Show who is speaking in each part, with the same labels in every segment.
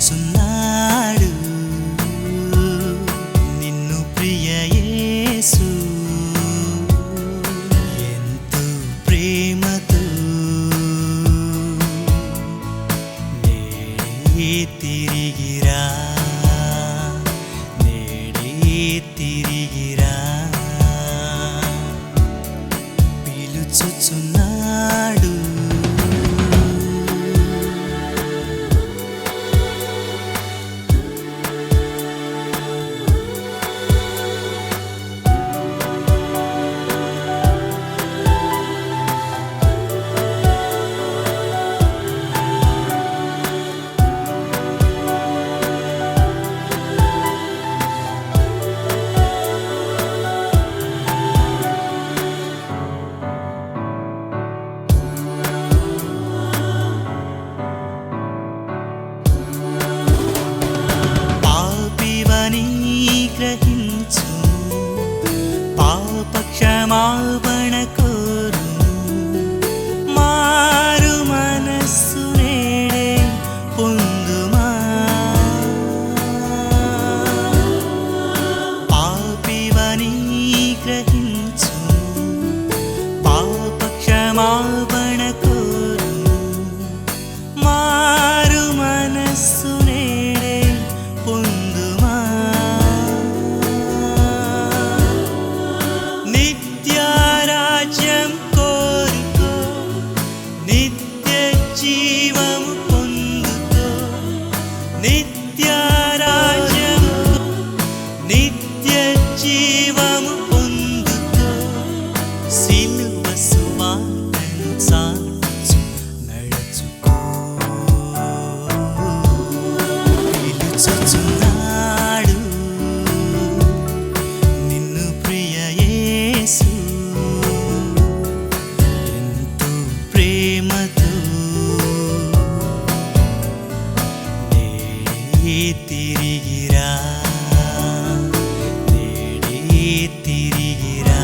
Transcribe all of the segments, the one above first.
Speaker 1: పిలుచుచున్నాడు నిన్ను ప్రియ యేసు ఎంతో ప్రేమతో నేడే తిరిగిరా పిలుచుచున్నాడు. గ్రహించు పాప క్షమాపణ కోరు మారు మనస్సు నేడే పొందుమా పాపివని గ్రహించు పాప క్షమాపణ కోరు మారు మనస్సు నేడే పొందుమా జీవము పొందుకో సిలువ సువార్తను సాక్షి నడుచుకో పిలుచుచున్నాడు నిన్ను ప్రియ యేసు ఎంతో ప్రేమతో నేడే తిరిగిరా తిరిగిరా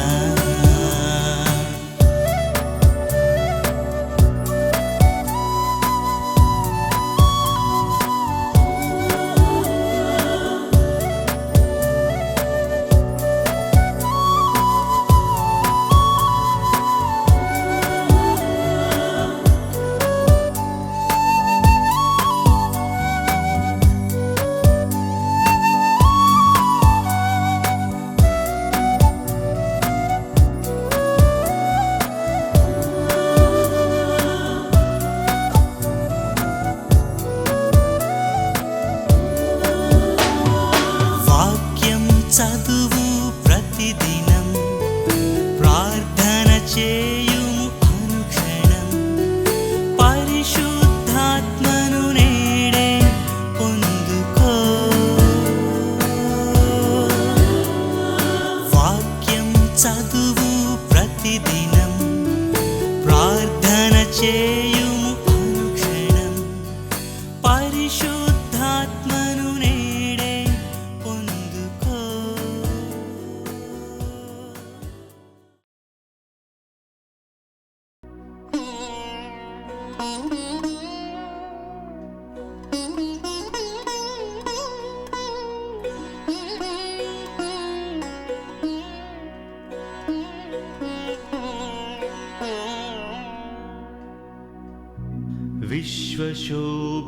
Speaker 1: చదువు ప్రతిదినం ప్రార్థన చేయుము అనుక్షణం పరిశుద్ధాత్మను నేడే పొందుకో వాక్యం చదువు ప్రతిదినం ప్రార్థన చేయుము అనుక్షణం పరిశుద్ధాత్మను నేడే పొందుకో.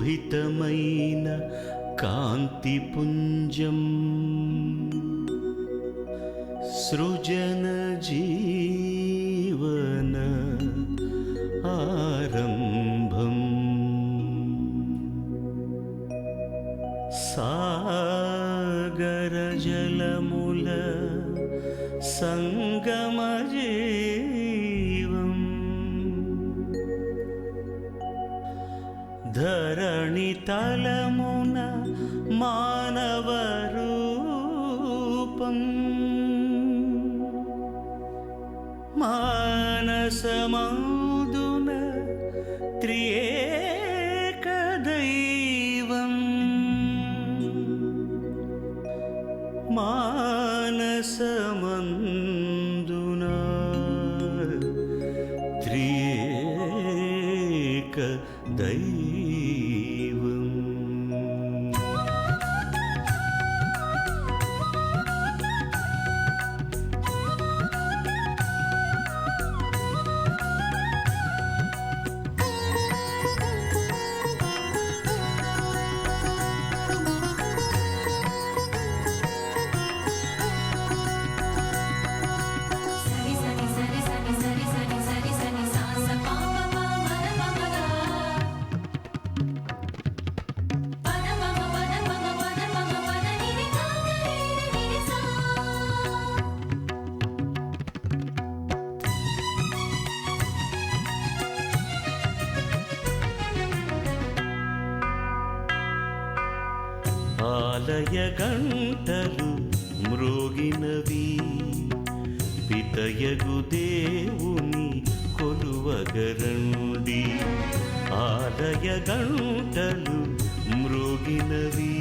Speaker 1: విశ్వశోభితమైన కాంతిపుంజం సృజన జీవన ఆరంభం సాగర జలముల సంగమ జీవం ధరణి తలమున మానవ రూపం మానసమౌదున త్రియేక దైవం మానసమందున త్రియేక దైవం ఆలయ గంటలు మ్రోగినవి, పితయగు దేవుని కొలువగరండి. ఆలయ గంటలు మ్రోగినవి,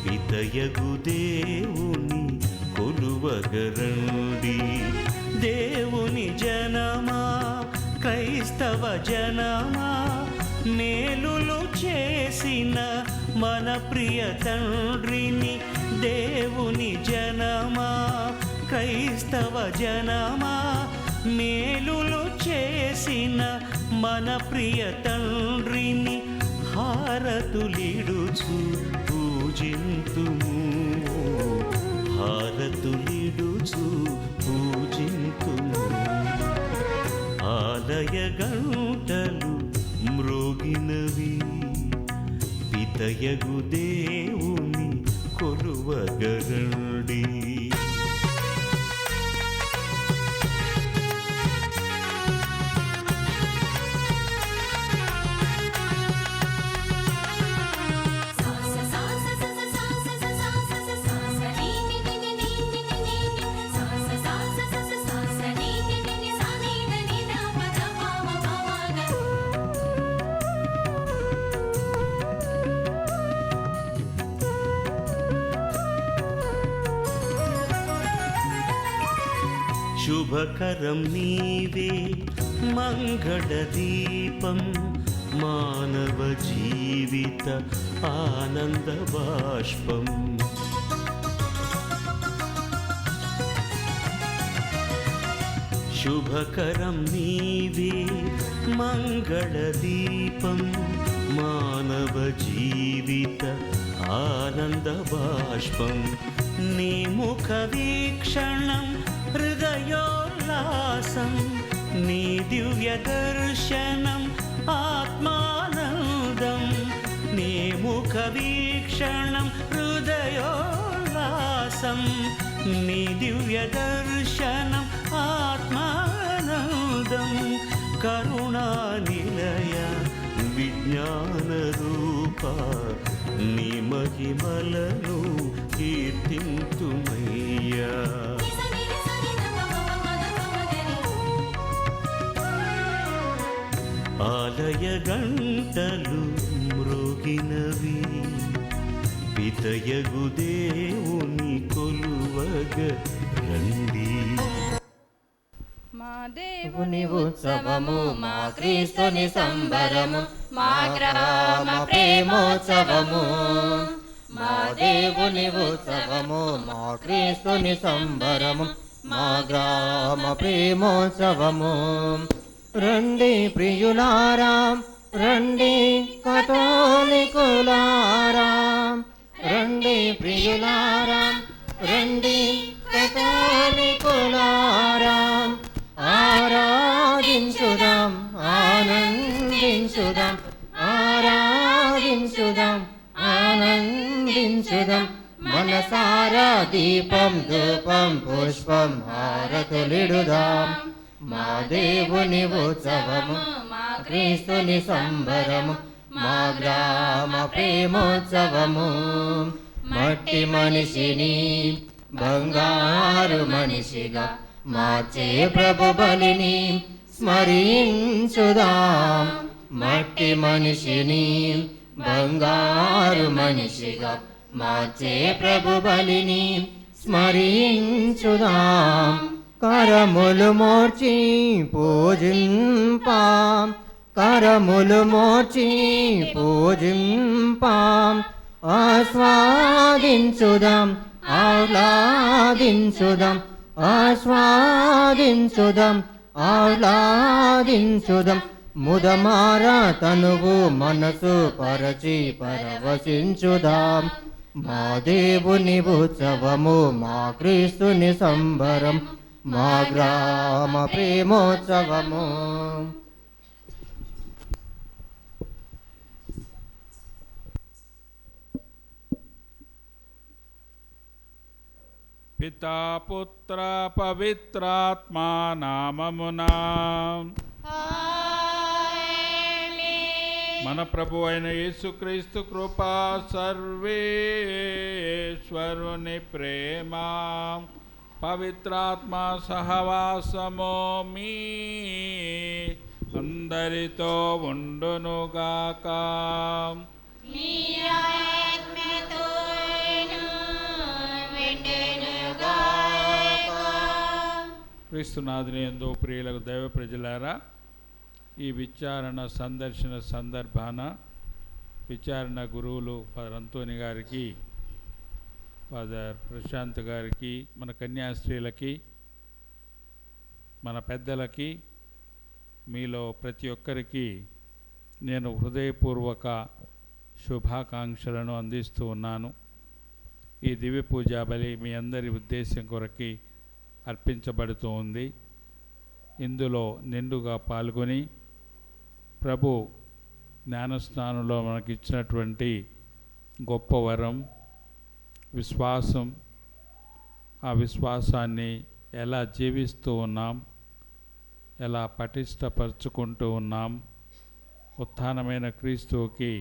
Speaker 1: పితయగు దేవుని కొలువగరండి. దేవుని జనమా, క్రైస్తవ జనమా, మేలులు చేసిన మన ప్రియ తండ్రిని. దేవుని జనమా, క్రైస్తవ జనమా, మేలులు చేసిన మన ప్రియ తండ్రిని హారతులిడుచు పూజింతుము, హారతులిడుచు పూజింతుము. ఆలయ గంటలు మ్రోగినవి, పితయగు దేవుని కొలువగరండి. శుభకరం నీవే మంగళ దీపం, మానవ జీవిత ఆనంద బాష్పం. శుభకరం నీవే మంగళ దీపం, మానవ జీవిత ఆనంద బాష్పం. నీ ముఖ వీక్షణం హృదయోల్లాసం, నీ దివ్య దర్శనం ఆత్మానందం. నీ ముఖ వీక్షణం హృదయోల్లాసం, నీ దివ్య దర్శనం ఆత్మానందం. కరుణా నిలయ విజ్ఞాన రూప, నీ మహిమలను కీర్తింతుమయ్యా. ఆలయ గంటలు మ్రోగినవి, పితయగు దేవుని కొలువగ రండి.
Speaker 2: మా దేవుని ఉత్సవము, మా క్రీస్తుని సంబరము, మా గ్రామ ప్రేమోత్సవము. మా దేవుని ఉత్సవము, మా క్రీస్తుని సంబరము, మా గ్రామ ప్రేమోత్సవము. రండి ప్రియులారా, రండి కథోలికులారా, రండి ప్రియులారా, రండి కథోలికులారా. ఆరాధించుదాం, ఆనందించుదాం, ఆరాధించుదాం, ఆనందించుదాం. మనసారా దీపం ధూపం పుష్పం హారతులిడుదాం. మా దేవుని ఉత్సవము, మా క్రీస్తుని సంబరము, మా గ్రామ ప్రేమోత్సవము. మట్టి మనిషిని బంగారు మనిషిగా మార్చే ప్రభు బలిని స్మరించుదాం. మట్టి మనిషిని బంగారు మనిషిగా మార్చే ప్రభు బలిని స్మరించుదాం. కరములు మోర్చి పూజింపాం, కరములు మోర్చి పూజింపాం. ఆస్వాదించుదాం, ఆహ్లాదించుదాం, ఆస్వాదించుదాం, ఆహ్లాదించుదాం. ముదమార తనువు మనసు పరచి పరవశించుదాం. మా దేవుని ఉత్సవము, మా క్రీస్తుని సంబరం, మా గ్రామ ప్రేమోత్సవము.
Speaker 3: పితా పుత్ర పవిత్రాత్మా నామమునా మన ప్రభు అయిన యేసుక్రీస్తు కృపా, సర్వేశ్వరుని ప్రేమ, పవిత్రాత్మ సహవాసము మీ అందరితో ఉండునుగాక. క్రీస్తునాథుని యందు ప్రియులకు దైవ ప్రజలారా, ఈ విచారణ సందర్శన సందర్భాన విచారణ గురువులు ఫాదర్ అంతోని గారికి, ఫాదర్ ప్రశాంత్ గారికి, మన కన్యాస్త్రీలకి, మన పెద్దలకి, మీలో ప్రతి ఒక్కరికి నేను హృదయపూర్వక శుభాకాంక్షలను అందిస్తూ ఉన్నాను. ఈ దివ్య పూజా బలి మీ అందరి ఉద్దేశం కొరకి అర్పించబడుతూ ఉంది. ఇందులో నిండుగా పాల్గొని ప్రభు జ్ఞానస్నానంలో మనకి ఇచ్చినటువంటి గొప్ప వరం విశ్వాసం, ఆ విశ్వాసాన్ని ఎలా జీవిస్తూ ఉన్నాం, ఎలా పటిష్టపరుచుకుంటూ ఉన్నాం, ఉత్థానమైన క్రీస్తువుకి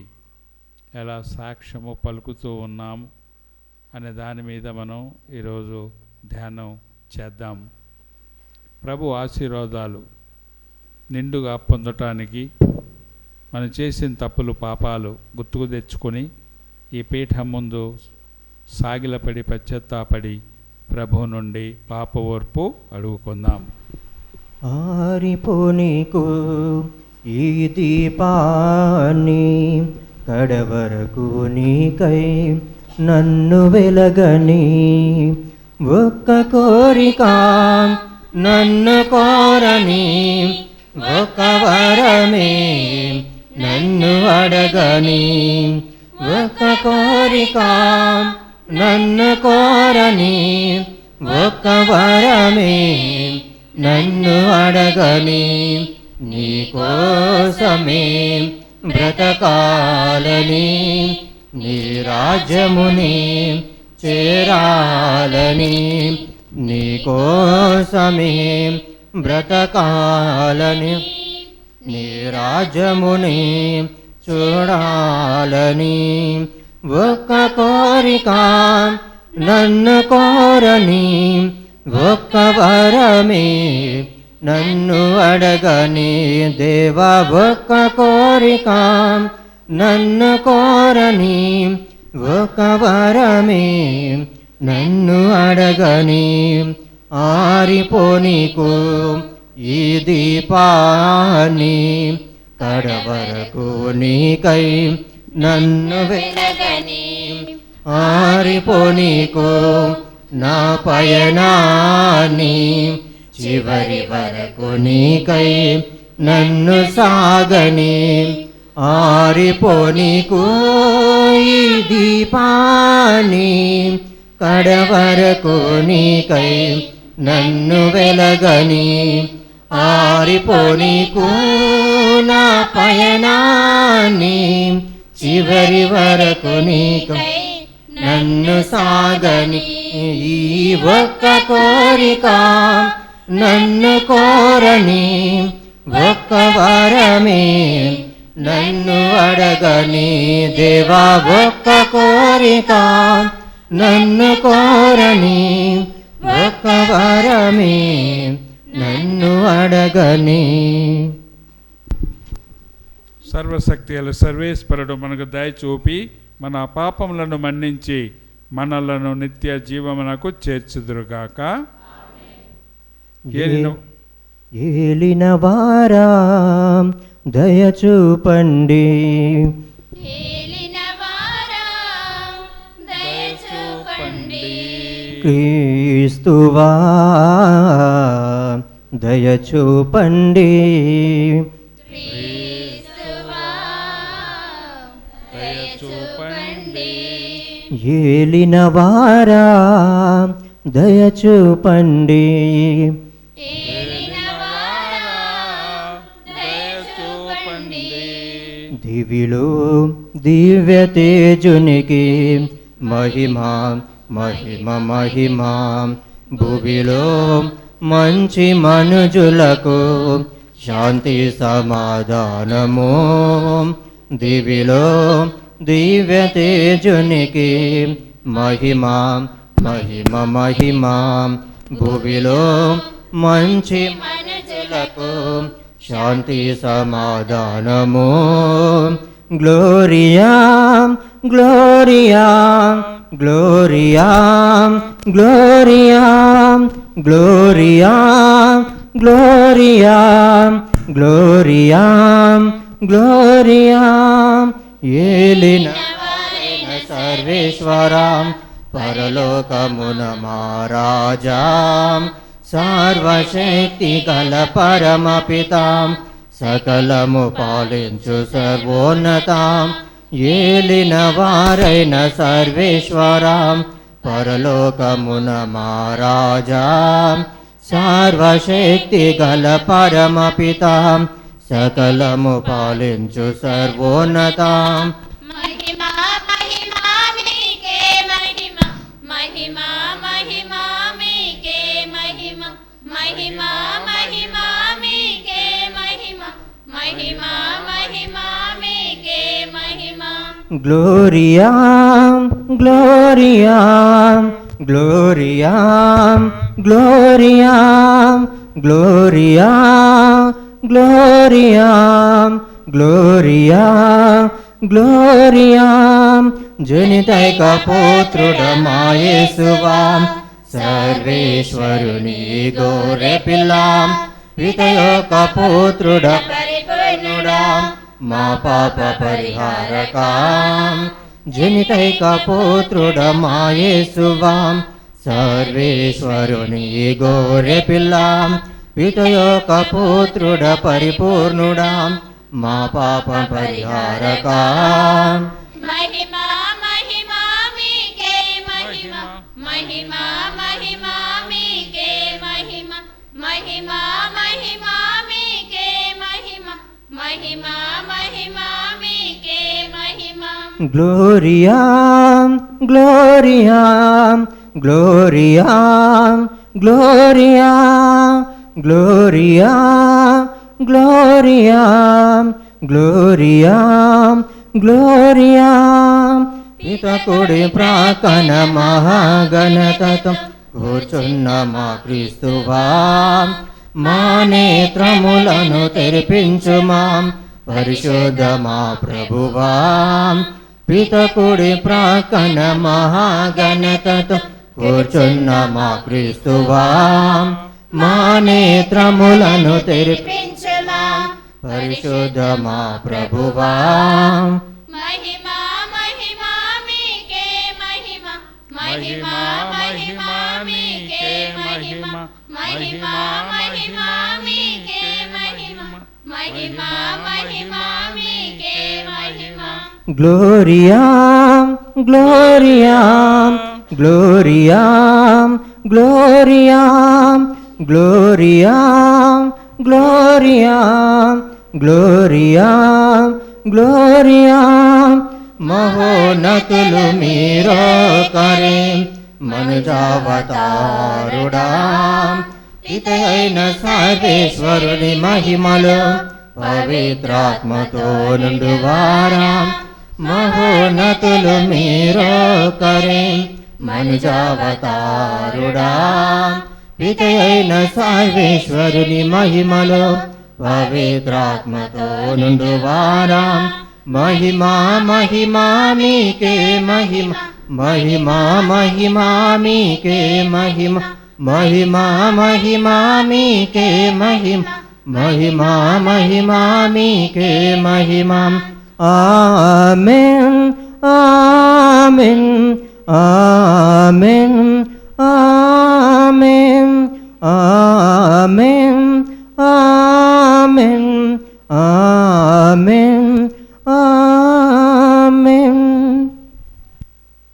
Speaker 3: ఎలా సాక్ష్యము పలుకుతూ ఉన్నాం అనే దాని మీద మనం ఈరోజు ధ్యానం చేద్దాం. ప్రభు ఆశీర్వాదాలు నిండుగా పొందటానికి మనం చేసిన తప్పులు పాపాలు గుర్తుకు తెచ్చుకొని ఈ పీఠం ముందు సాగిలపడి పశ్చాత్తాపడి ప్రభు నుండి పాప ఓర్పు అడుగుకుందాం.
Speaker 2: ఆరిపోనీకు ఈ దీపాన్ని కడవరకు నీకై నన్ను వెలగని ఒక్క కోరిక నన్ను కోరని ఒక వరమే నన్ను అడగని ఒక కోరిక నన్ను కోరని ఒక వరమే నన్ను అడగని నీ కోసమే బ్రతకాలని నీ రాజ్యముని చేరాలని నీ కోసమే బ్రతకాలని నీ రాజ్యముని చూడాలని ఒక్క కోరిక నన్ను కోరని ఒక్క వరమే నన్ను అడగని దేవా ఒక్క కోరిక నన్ను కోరని ఒక వరమే నన్ను అడగని ఆరిపోనీకు ఈ దీపాన్ని కడవరకు నీకై నన్ను వెలగని ఆరిపోనీకు నా పయనాన్ని చివరి వరకు నీకై నన్ను సాగని ఆరిపోనీకు ఈ దీపాన్ని కడవరకు నీకై నన్ను వెలగని ఆరిపోనీకు నా పయనాన్ని చివరి వరకు నీకై నన్ను సాగని ఈ ఒక్క కోరిక నన్ను కోరని ఒక్క వరమే నన్ను అడగని దేవా ఒక్క కోరిక నన్ను కోరని ఒక్క వరమే నన్ను అడగని.
Speaker 3: సర్వశక్తి గల సర్వేశ్వరుడు మనకు దయ చూపి మన పాపములను మన్నించి మనలను నిత్య జీవమునకు చేర్చుదురుగాక.
Speaker 2: ఏలిన వారా దయచూపండి, క్రీస్తువా దయచూపండి, ఏలిన వారా దయచూపండి, దివిలో దివ్య తేజునికి మహిమ మహిమ మహిమ, భువిలో మంచి మనుజులకు శాంతి సమాధానము, దివిలో దివ్య తేజునికి మహిమ మహిమ మహిమ భువిలో మంచి మనుషులకు శాంతి సమాధానము Gloria Gloria Gloria Gloria Gloria Gloria Gloria Gloria ఏలిన వారైన సర్వేశ్వరా పరలోకమున మహారాజా సర్వశక్తి గల పరమపితాం సకలము పాలించు సర్వోన్నతాం ఏలిన వారైన సర్వేశ్వరాం పరలోకమున మహారాజా సర్వశక్తి గల పరమపితాం సకలము పాలించు సర్వోన్నతాం
Speaker 4: महिमा महिमा मीके महिमा महिमा महिमा मीके महिमा महिमा महिमा मीके महिमा महिमा महिमा मीके महिमा
Speaker 2: Gloria, Gloria, Gloria, Gloria, Gloria, Gloria, Gloria, Gloria, జనితైక పుత్రుడమా యేసువా సర్వేశ్వరుని గోరె పిల్లాం పితయొక పుత్రుడ పరిపూర్ణుడా మా పాప పరిహారకాం జనితైక పుత్రుడమా యేసువా సర్వేశ్వరుని గోరె పిల్లాం పితయొక పుత్రుడ పరిపూర్ణుడా మా పాప పరిహారకాం
Speaker 4: महिमा महिमा मीके महिमा महिमा महिमा मीके महिमा महिमा महिमा मीके महिमा महिमा महिमा मीके महिमा
Speaker 2: Gloria, Gloria, Gloria, Gloria, Gloria, Gloria, Gloria, Gloria. పితకుడి ప్రాకన మహాగణతత్వం కూర్చున్న మా క్రీస్తువా మా నేత్రములను తెరిపించుమా పరిశుద్ధ మా ప్రభువా పితకుడి ప్రాకన మహాగణతత్వం కూర్చున్న మా క్రీస్తువా మా నేత్రములను
Speaker 4: పింఛమా
Speaker 2: పరిశుద్ధ మా ప్రభువా
Speaker 4: महिमा महिमा मीके महिमा महिमा महिमा मीके महिमा महिमा महिमा मीके महिमा महिमा महिमा मीके महिमा
Speaker 2: Gloria, Gloria, Gloria, Gloria, Gloria, Gloria, Gloria, Gloria. మహోన్నతులు మీరో కరే మనుజావతారుడా పితయైన సర్వేశ్వరుని మహిమలో పవిత్రాత్మతో నుండువారా మహోన్నతులు మీరో కరే మనుజావతారుడా పితయైన సర్వేశ్వరుని మహిమలో పవిత్రాత్మతో నుండువారా महिमा महिमा मीके महिमा महिमा महिमा मीके महिमा महिमा महिमा मीके महिमा महिमा महिमा मीके महिमा आमेन आमेन आमेन आमेन आमेन आमेन आमेन ఆమేన్.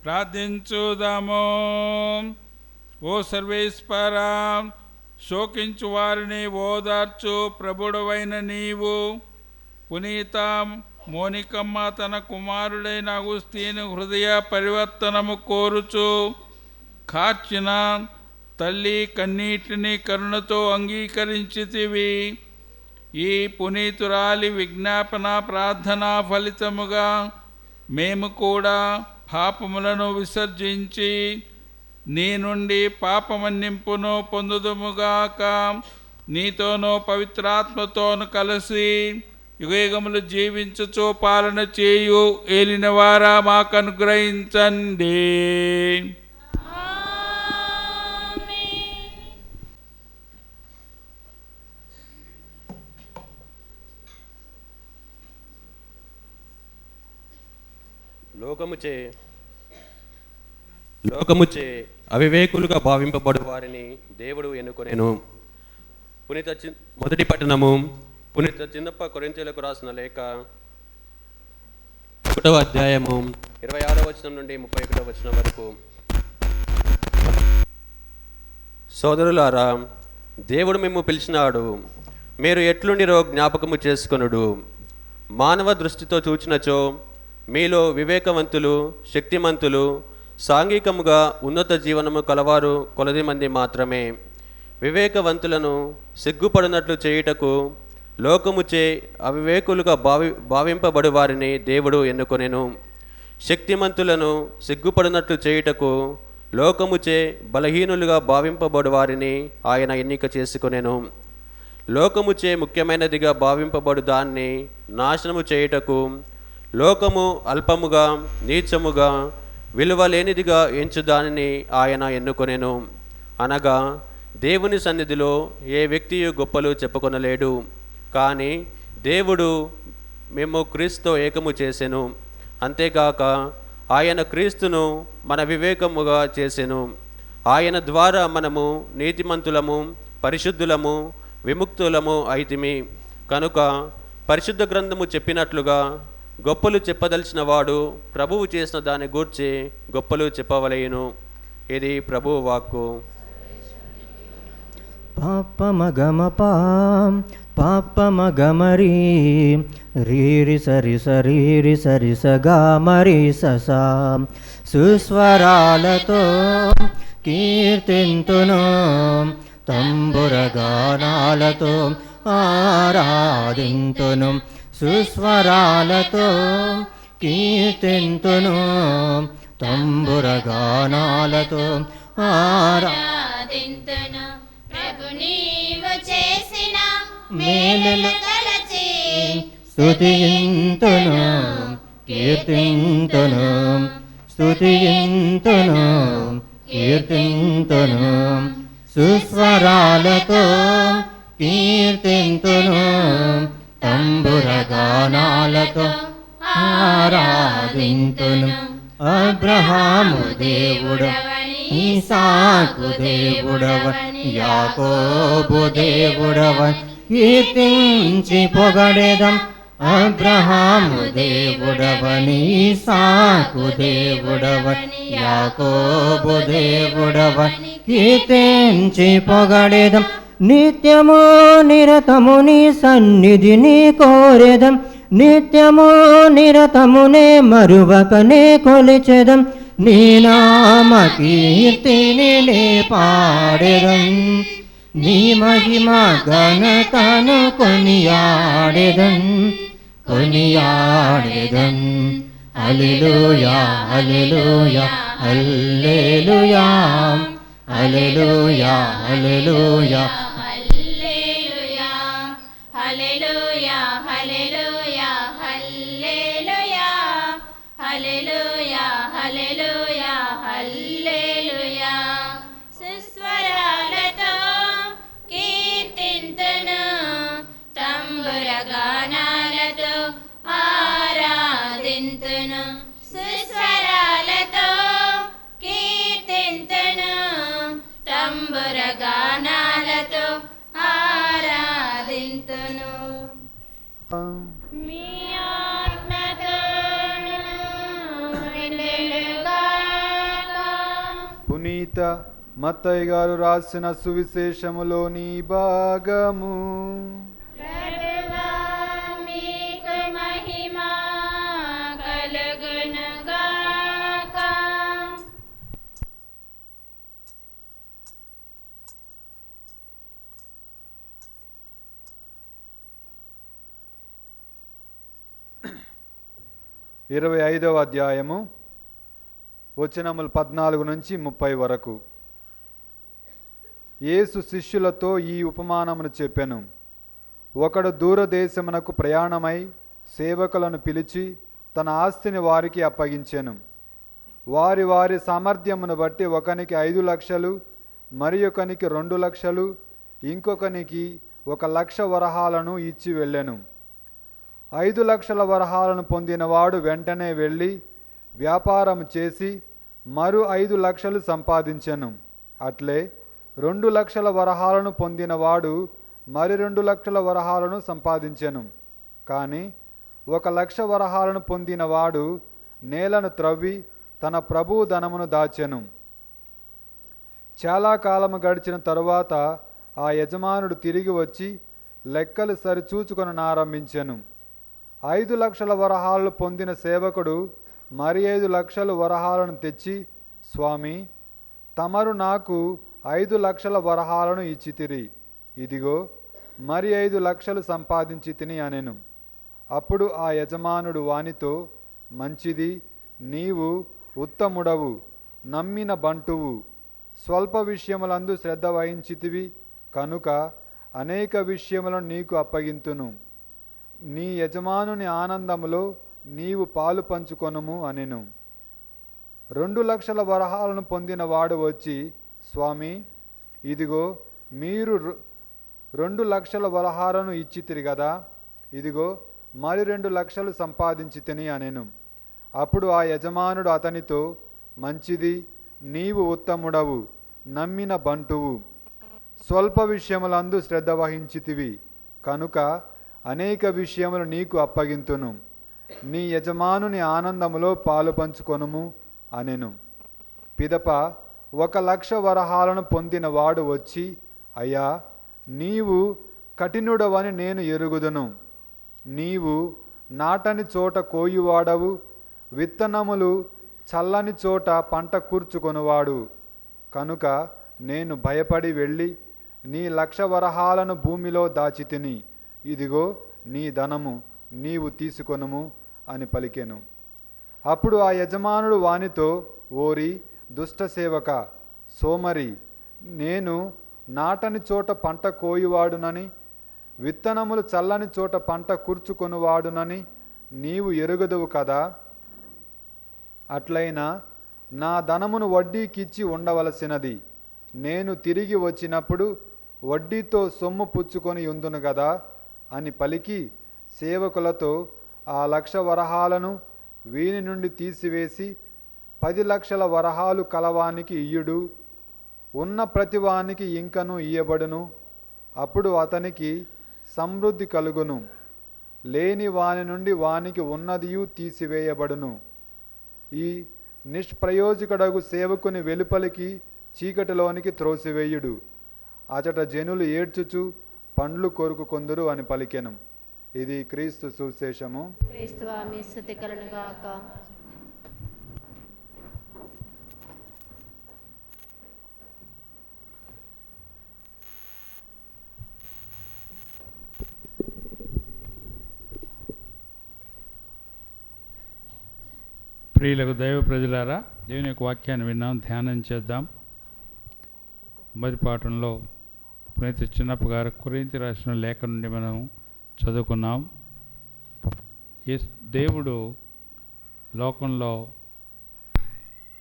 Speaker 3: ప్రార్థించుదాము. ఓ సర్వేశ్వరా, శోకించు వారిని ఓదార్చు ప్రభుడవైన నీవు పునీత మోనికమ్మ తన కుమారుడైన అగుస్తీను హృదయ పరివర్తనము కోరుచు కార్చిన తల్లి కన్నీటిని కరుణతో అంగీకరించితివి. ఈ పునీతురాలి విజ్ఞాపన ప్రార్థన ఫలితముగా మేము కూడా పాపములను విసర్జించి నీ నుండి పాపమన్నింపును పొందుదుముగాక. నీతోనూ పవిత్రాత్మతోను కలిసి యుగయుగములు జీవించుచు పాలన చేయు ఏలినవారా మాకు అనుగ్రహించండి.
Speaker 5: లోకముచే అవివేకులుగా భావింపబడు వారిని దేవుడు ఎన్నుకొనెను. మొదటి పట్టణము పునీత చిన్నప్ప కొరింథీయులకు రాసిన లేఖ 1వ అధ్యాయము 26వ వచనం నుండి 31వ వచనం వరకు. సోదరులారా, దేవుడు మిమ్ము పిలిచినాడు, మీరు ఎట్లుండిరో జ్ఞాపకము చేసుకొనుడు. మానవ దృష్టితో చూచినచో మీలో వివేకవంతులు, శక్తిమంతులు, సాంఘికముగా ఉన్నత జీవనము కలవారు కొలది మంది మాత్రమే. వివేకవంతులను సిగ్గుపడినట్లు చేయుటకు లోకముచే అవివేకులుగా భావింపబడు వారిని దేవుడు ఎన్నుకొనెను. శక్తిమంతులను సిగ్గుపడినట్లు చేయుటకు లోకముచే బలహీనులుగా భావింపబడు వారిని ఆయన ఎన్నిక చేసుకొనెను. లోకముచే ముఖ్యమైనదిగా భావింపబడు దాన్ని నాశనము చేయుటకు లోకము అల్పముగా, నీచముగా, విలువలేనిదిగా ఎంచు దానిని ఆయన ఎన్నుకొనెను. అనగా దేవుని సన్నిధిలో ఏ వ్యక్తియు గొప్పలు చెప్పుకొనలేడు. కానీ దేవుడు మేము క్రీస్తుతో ఏకము చేసెను. అంతేగాక ఆయన క్రీస్తును మన వివేకముగా చేసెను. ఆయన ద్వారా మనము నీతిమంతులము, పరిశుద్ధులము, విముక్తులము అయితిమి. కనుక పరిశుద్ధ గ్రంథము చెప్పినట్లుగా గొప్పలు చెప్పదలిచిన వాడు ప్రభువు చేసిన దాన్ని గూర్చి గొప్పలు చెప్పవలేను. ఇది ప్రభువు వాక్కు.
Speaker 2: పాపమగమరీ రీరి సరి సరీరి సరి సగామరి ససా సుస్వరాలతో కీర్తింతును, తంబురగానాలతో ఆరాధింతును. సుస్వరాలతో కీర్తింతును, తంబురగానాలతో
Speaker 4: ఆరాధింతును. ప్రభు నీవు చేసిన మేలులు తలచి
Speaker 2: స్తుతింతును, కీర్తింతును, స్తుతింతును, కీర్తింతును. సుస్వరాలతో కీర్తింతును, తంబురగానాలతో ఆరాధింతును. అబ్రహాము దేవుడవని, ఇసాకు దేవుడవని, యాకోబు దేవుడవని కీర్తించి పొగడెదం. అబ్రహాము దేవుడవని, ఇసాకు దేవుడవని, యాకోబు దేవుడవని కీర్తించి పొగడెదం. నిత్యము నిరతము నీ సన్నిధిని కోరెదం. నిత్యము నిరతమునే మరువకనే కొలిచెదం. నీ నామ కీర్తిని నే పాడెదం. నీ మహిమ ఘనతను కొనియాడెదం, కొనియాడెదం. హల్లెలూయా, హల్లెలూయా, హల్లెలూయా, హల్లెలూయా, హల్లెలూయా,
Speaker 4: హల్లెలూయా, హల్లెలూయా, హల్లెలూయా, హల్లెలూయా, హల్లెలూయా, హల్లెలూయా, హల్లెలూయా. సుస్వరాలతో కీర్తింతును, తంబురగానాలతో ఆరాధింతును. సుస్వరాలతో కీర్తింతును, తంబురగానాలతో ఆరాధింతును. మీ ఆత్మతోను విందులుగాక.
Speaker 6: పునీత మత్తయి గారు రాసిన సువిశేషములోని భాగము.
Speaker 4: ప్రభువా, మీకు మహిమ కలుగునుగాక.
Speaker 6: 25వ అధ్యాయము వచనములు 14 నుంచి 30 వరకు. యేసు శిష్యులతో ఈ ఉపమానమును చెప్పెను. ఒకడు దూరదేశమునకు ప్రయాణమై సేవకులను పిలిచి తన ఆస్తిని వారికి అప్పగించెను. వారి వారి సామర్థ్యమును బట్టి ఒకనికి 5 లక్షలు, మరి ఒకనికి 2 లక్షలు, ఇంకొకనికి 1 లక్ష వరహాలను ఇచ్చి వెళ్ళెను. 5 లక్షల వరహాలను పొందినవాడు వెంటనే వెళ్ళి వ్యాపారం చేసి మరో 5 లక్షలు సంపాదించెను. అట్లే 2 లక్షల వరహాలను పొందినవాడు మరి 2 లక్షల వరహాలను సంపాదించెను. కానీ 1 లక్ష వరహాలను పొందినవాడు నేలను త్రవ్వి తన ప్రభువు ధనమును దాచెను. చాలా కాలము గడిచిన తరువాత ఆ యజమానుడు తిరిగి వచ్చి లెక్కలు సరిచూచుకొననారంభించెను. 5 లక్షల వరహాలను పొందిన సేవకుడు మరి 5 లక్షల వరహాలను తెచ్చి, స్వామి, తమరు నాకు 5 లక్షల వరహాలను ఇచ్చితిరి, ఇదిగో మరి 5 లక్షలు సంపాదించి తిని అనెను. అప్పుడు ఆ యజమానుడు వానితో, మంచిది, నీవు ఉత్తముడవు, నమ్మిన బంటువు, స్వల్ప విషయములందు శ్రద్ధ వహించితివి కనుక అనేక విషయములను నీకు అప్పగింతును. నీ యజమానుని ఆనందములో నీవు పాలు పంచుకొనుము అనెను. 2 లక్షల వరహాలను పొందిన వాడు వచ్చి, స్వామి, ఇదిగో మీరు 2 లక్షల వరహాలను ఇచ్చితిరి గదా, ఇదిగో మరి 2 లక్షలు సంపాదించి తిని అనెను. అప్పుడు ఆ యజమానుడు అతనితో, మంచిది, నీవు ఉత్తముడవు, నమ్మిన బంటువు, స్వల్ప విషయములందు శ్రద్ధ వహించితివి కనుక అనేక విషయములు నీకు అప్పగింతును. నీ యజమానుని ఆనందములో పాలు పంచుకొనుము అనెను. పిదప 1 లక్ష వరహాలను పొందిన వాడు వచ్చి, అయ్యా, నీవు కఠినుడవని నేను ఎరుగుదును. నీవు నాటని చోట కోయువాడవు, విత్తనములు చల్లని చోట పంట కూర్చుకొనువాడు. కనుక నేను భయపడి వెళ్ళి నీ 1 లక్ష వరహాలను భూమిలో దాచితిని, ఇదిగో నీ ధనము, నీవు తీసుకొనుము అని పలికెను. అప్పుడు ఆ యజమానుడు వానితో, ఓరి దుష్ట సేవక, సోమరి, నేను నాటని చోట పంట కోయువాడునని, విత్తనములు చల్లని చోట పంట కూర్చుకొనువాడునని నీవు ఎరుగదువు కదా. అట్లయినా నా ధనమును వడ్డీకిచ్చి ఉండవలసినది. నేను తిరిగి వచ్చినప్పుడు వడ్డీతో సొమ్ము పుచ్చుకొని ఉందును గదా అని పలికి సేవకులతో ఆ 1 లక్ష వరహాలను వీని నుండి తీసివేసి 10 లక్షల వరహాలు కలవానికి ఇయ్యుడు, ఉన్న ప్రతివానికి ఇంకను ఇయ్యబడును. అప్పుడు అతనికి సమృద్ధి కలుగును, లేని వాని నుండి వానికి ఉన్నదియు తీసివేయబడును. ఈ నిష్ప్రయోజకుడగు సేవకుని వెలుపలికి చీకటిలోనికి త్రోసివేయుడు, అచట జనులు ఏడ్చుచు పండ్లు కొరుకుకొందురు అని పలికెను. ఇది క్రీస్తు సువిశేషము.
Speaker 4: క్రీస్తువా మీ స్తుతి కలుగుగాక.
Speaker 3: ప్రియులకు దైవ ప్రజలారా, దేవుని యొక్క వాక్యాన్ని విన్నాం, ధ్యానం చేద్దాం. మొదటి పాఠంలో పునీత చిన్నప్ప గారు కొరింథీ రాసిన లేఖ నుండి మనం చదువుకున్నాం. దేవుడు లోకంలో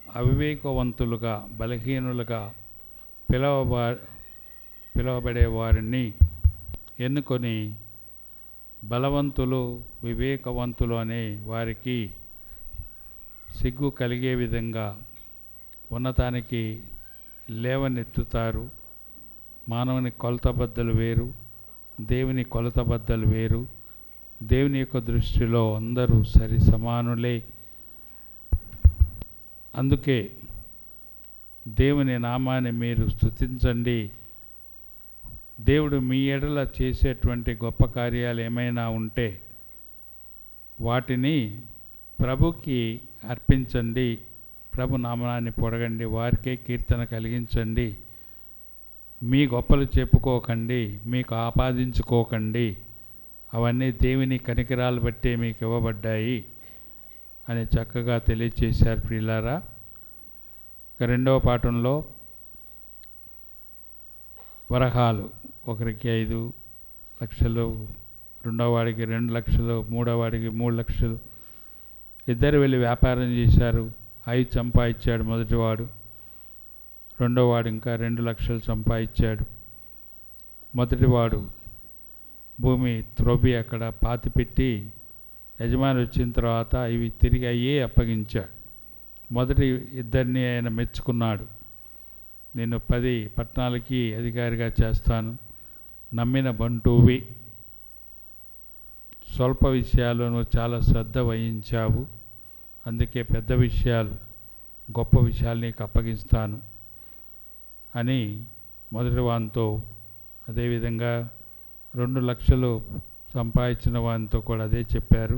Speaker 3: అవివేకవంతులుగా, బలహీనులుగా పిలవబడే వారిని ఎన్నుకొని బలవంతులు, వివేకవంతులు అనే వారికి సిగ్గు కలిగే విధంగా ఉన్నతానికి లేవనెత్తుతారు. మానవుని కొలతబద్దలు వేరు, దేవుని కొలతబద్దలు వేరు. దేవుని యొక్క దృష్టిలో అందరూ సరి సమానులే. అందుకే దేవుని నామాన్ని మీరు స్తుతించండి. దేవుడు మీ ఎడల చేసేటువంటి గొప్ప కార్యాలు ఏమైనా ఉంటే వాటిని ప్రభుకి అర్పించండి. ప్రభు నామాన్ని పొడగండి, వారికే కీర్తన కలిగించండి. మీ గొప్పలు చెప్పుకోకండి, మీకు ఆపాదించుకోకండి. అవన్నీ దేవుని కనికరాలు బట్టే మీకు ఇవ్వబడ్డాయి. అని చక్కగా తెలియచేశారు ప్రియులారా. ఇక రెండవ పాఠంలో వరహాలు, ఒకరికి 5 లక్షలు, రెండో వాడికి 2 లక్షలు, మూడో వాడికి 3 లక్షలు. ఇద్దరు వెళ్ళి వ్యాపారం చేశారు. 5 సంపాదించాడు మొదటివాడు, రెండో వాడు ఇంకా 2 లక్షలు సంపాదించాడు. మొదటివాడు భూమి త్రవ్వి అక్కడ పాతిపెట్టి యజమాని వచ్చిన తర్వాత ఇవి తిరిగి అయ్యే అప్పగించాడు. మొదటి ఇద్దరిని ఆయన మెచ్చుకున్నాడు. నేను 10 పట్టణాలకి అధికారిగా చేస్తాను, నమ్మిన బంటువి, స్వల్ప విషయాలను చాలా శ్రద్ధ వహించావు, అందుకే పెద్ద విషయాలు, గొప్ప విషయాలు నీకు అప్పగిస్తాను అని మొదటి వానితో, అదేవిధంగా 2 లక్షలు సంపాదించిన వానితో కూడా అదే చెప్పారు.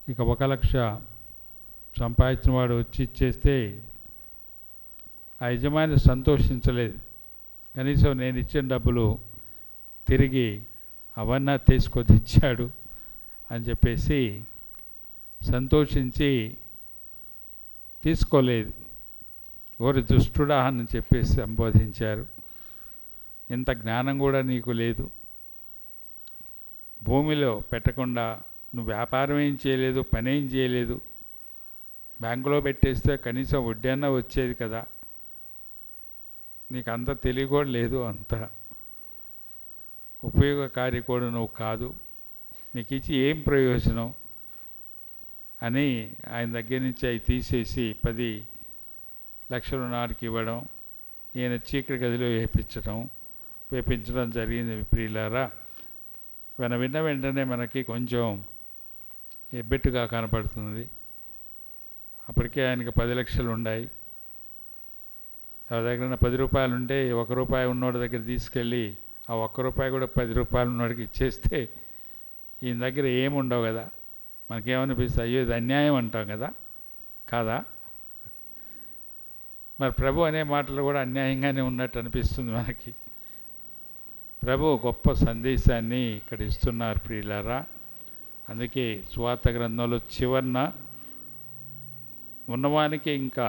Speaker 3: ఇక 1 లక్ష సంపాదించిన వాడు వచ్చి ఇచ్చేస్తే ఆ యజమాని సంతోషించలేదు. కనీసం నేను ఇచ్చిన డబ్బులు తిరిగి అవన్నా తీసుకొని ఇచ్చాడు అని చెప్పేసి సంతోషించి తీసుకోలేదు. ఓరి దుష్టుడా అని చెప్పేసి సంబోధించారు. ఇంత జ్ఞానం కూడా నీకు లేదు, భూమిలో పెట్టకుండా నువ్వు వ్యాపారం ఏం చేయలేదు, పనేం చేయలేదు, బ్యాంకులో పెట్టేస్తే కనీసం వడ్డీ అన్నా వచ్చేది కదా, నీకు అంత తెలివి కూడా లేదు, అంత ఉపయోగకారి కూడా నువ్వు కాదు, నీకు ఇచ్చి ఏం ప్రయోజనం అని ఆయన దగ్గర నుంచి అవి తీసేసి 10 లక్షల నాటికి ఇవ్వడం, ఈయన చీకటి గదిలో వేపించడం జరిగింది ప్రియులారా. విన్న వెంటనే మనకి కొంచెం ఎబ్బెట్టుగా కనపడుతుంది. అప్పటికే ఆయనకి 10 లక్షలు ఉన్నాయి. ఆ దగ్గర 10 రూపాయలు ఉంటే 1 రూపాయి ఉన్నోడి దగ్గర తీసుకెళ్ళి ఆ 1 రూపాయి కూడా 10 రూపాయలు ఉన్నోడికి ఇచ్చేస్తే ఈయన దగ్గర ఏముండవు కదా. మనకేమనిపిస్తుంది, అయ్యో ఇది అన్యాయం అంటాం కదా, కాదా? మరి ప్రభు అనే మాటలు కూడా అన్యాయంగానే ఉన్నట్టు అనిపిస్తుంది మనకి. ప్రభు గొప్ప సందేశాన్ని ఇక్కడ ఇస్తున్నారు ప్రియులారా. అందుకే సువార్త గ్రంథంలో చివరన ఉన్నవానికి ఇంకా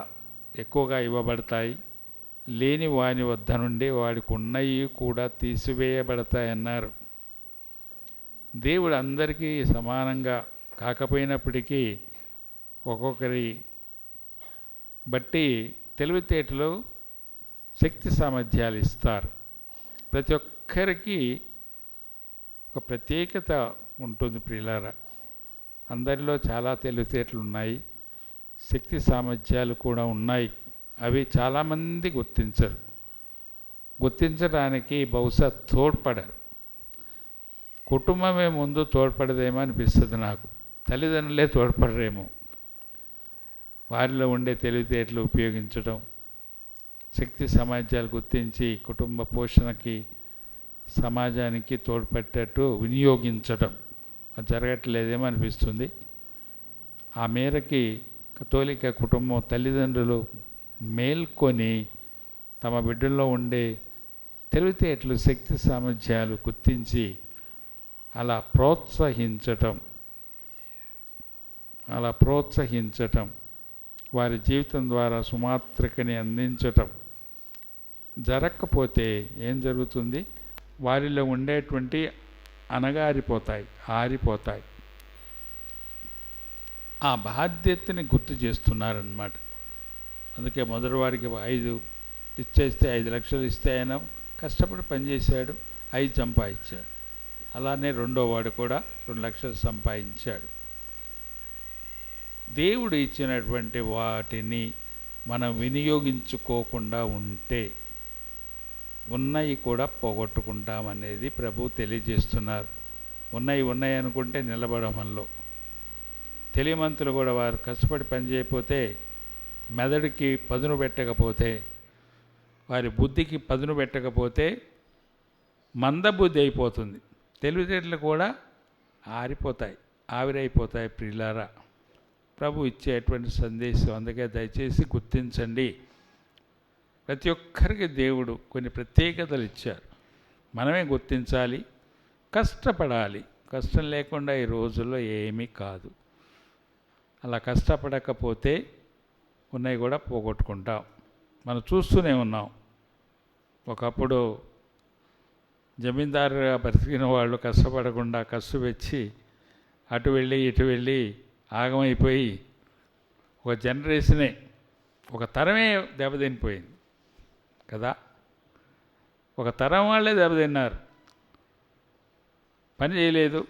Speaker 3: ఎక్కువగా ఇవ్వబడతాయి, లేని వాని వద్ద నుండి వాడికి ఉన్నవి కూడా తీసివేయబడతాయన్నారు. దేవుడు అందరికీ సమానంగా కాకపోయినప్పటికీ ఒక్కొక్కరి బట్టి తెలివితేటలు, శక్తి సామర్థ్యాలు ఇస్తారు. ప్రతి ఒక్కరికి ఒక ప్రత్యేకత ఉంటుంది ప్రియులారా. అందరిలో చాలా తెలివితేటలు ఉన్నాయి, శక్తి సామర్థ్యాలు కూడా ఉన్నాయి. అవి చాలామంది గుర్తించడానికి బహుశా తోడ్పడరు. కుటుంబమే ముందు తోడ్పడదేమో అనిపిస్తుంది నాకు. తల్లిదండ్రులే తోడ్పడరేమో. వారిలో ఉండే తెలివితేటలు ఉపయోగించడం, శక్తి సామర్థ్యాలు గుర్తించి కుటుంబ పోషణకి, సమాజానికి తోడ్పడేటట్టు వినియోగించడం అది జరగట్లేదేమో అనిపిస్తుంది. ఆ మేరకి కథోలిక కుటుంబం తల్లిదండ్రులు మేల్కొని తమ బిడ్డల్లో ఉండే తెలివితేటలు, శక్తి సామర్థ్యాలు గుర్తించి అలా ప్రోత్సహించటం, వారి జీవితం ద్వారా సుమాత్రికని అందించటం జరగకపోతే ఏం జరుగుతుంది? వారిలో ఉండేటువంటి ఆరిపోతాయి. ఆ బాధ్యతని గుర్తు చేస్తున్నారన్నమాట. అందుకే మొదటి వాడికి 5 ఇచ్చేస్తే 5 లక్షలు ఇస్తే ఆయన కష్టపడి పనిచేశాడు, 5 సంపాదించాడు. అలానే రెండో వాడు కూడా 2 లక్షలు సంపాదించాడు. దేవుడు ఇచ్చినటువంటి వాటిని మనం వినియోగించుకోకుండా ఉంటే ఉన్నవి కూడా పోగొట్టుకుంటామనేది ప్రభు తెలియజేస్తున్నారు. ఉన్నాయి అనుకుంటే నిలబడమల్లో. తెలియమంతులు కూడా వారు కష్టపడి పనిచేయకపోతే, మెదడుకి పదును పెట్టకపోతే, వారి బుద్ధికి పదును పెట్టకపోతే మందబుద్ధి అయిపోతుంది. తెలివితేటలు కూడా ఆవిరైపోతాయి ప్రియులారా. ప్రభు ఇచ్చేటువంటి సందేశం. అందుకే దయచేసి గుర్తించండి. ప్రతి ఒక్కరికి దేవుడు కొన్ని ప్రత్యేకతలు ఇచ్చారు, మనమే గుర్తించాలి, కష్టపడాలి. కష్టం లేకుండా ఈ రోజుల్లో ఏమీ కాదు. అలా కష్టపడకపోతే ఉన్నాయి కూడా పోగొట్టుకుంటాం. మనం చూస్తూనే ఉన్నాం. ఒకప్పుడు జమీందారుగా బ్రతికిన వాళ్ళు కష్టపడకుండా కసు వచ్చి అటు వెళ్ళి ఇటు వెళ్ళి ఆగమైపోయి ఒక జనరేషనే, ఒక తరమే దెబ్బతినిపోయింది కదా. ఒక తరం వాళ్ళే దెబ్బతిన్నారు. పని చేయలేదు,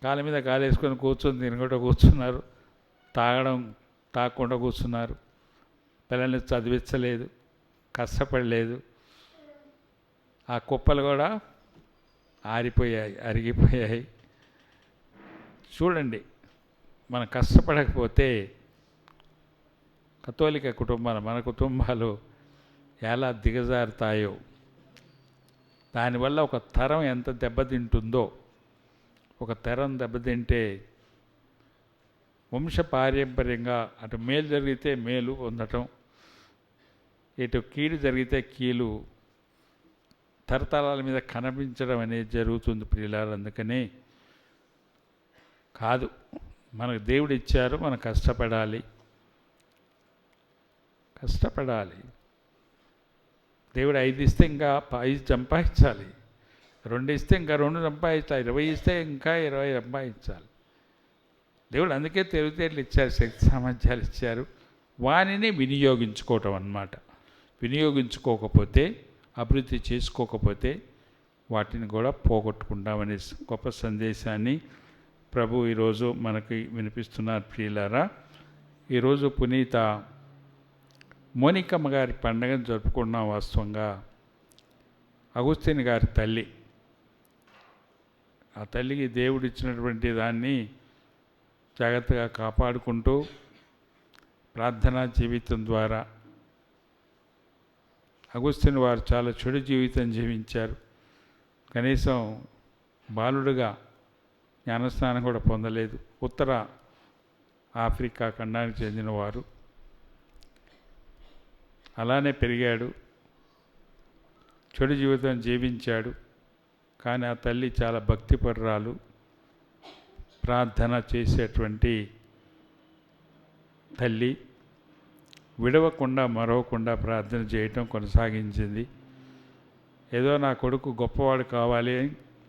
Speaker 3: కాళ్ళ మీద కాలేసుకొని కూర్చొని తినకుండా కూర్చున్నారు, తాగకుండా కూర్చున్నారు, పిల్లల్ని చదివించలేదు, కష్టపడలేదు. ఆ కుప్పలు కూడా ఆరిపోయాయి, అరిగిపోయాయి. చూడండి, మనం కష్టపడకపోతే కథోలిక కుటుంబాలు, మన కుటుంబాలు ఎలా దిగజారుతాయో, దానివల్ల ఒక తరం ఎంత దెబ్బతింటుందో. ఒక తరం దెబ్బతింటే వంశ పారంపర్యంగా అటు మేలు జరిగితే మేలు పొందటం, ఇటు కీడు జరిగితే కీలు తరతరాల మీద కనిపించడం అనేది జరుగుతుంది ప్రియులారా. అందుకని కాదు, మనకు దేవుడు ఇచ్చారు, మనం కష్టపడాలి. దేవుడు 5 ఇస్తే ఇంకా 5 సంపాదించాలి, 2 ఇస్తే ఇంకా 2 సంపాదించాలి, 20 ఇస్తే ఇంకా 20 సంపాదించాలి. దేవుడు అందుకే తెలివితేటలు ఇచ్చారు, శక్తి సామర్థ్యాలు ఇచ్చారు. వానిని వినియోగించుకోవటం అన్నమాట. వినియోగించుకోకపోతే, అభివృద్ధి చేసుకోకపోతే వాటిని కూడా పోగొట్టుకుంటామనే గొప్ప సందేశాన్ని ప్రభు ఈరోజు మనకి వినిపిస్తున్నారు ప్రియులారా. ఈరోజు పునీత మోనికమ్మ గారి పండుగను జరుపుకున్నాం. వాస్తవంగా అగుస్తీన్ గారి తల్లి, ఆ తల్లికి దేవుడు ఇచ్చినటువంటి దాన్ని జాగ్రత్తగా కాపాడుకుంటూ ప్రార్థనా జీవితం ద్వారా అగుస్తీన్ వారు చాలా చెడు జీవితం జీవించారు. కనీసం బాలుడుగా జ్ఞానస్నానం కూడా పొందలేదు. ఉత్తర ఆఫ్రికా ఖండానికి చెందినవారు. అలానే పెరిగాడు, చెడు జీవితం జీవించాడు. కానీ ఆ తల్లి చాలా భక్తిపరురాలు, ప్రార్థన చేసేటువంటి తల్లి. విడవకుండా మరవకుండా ప్రార్థన చేయటం కొనసాగించింది. ఏదో నా కొడుకు గొప్పవాడు కావాలి,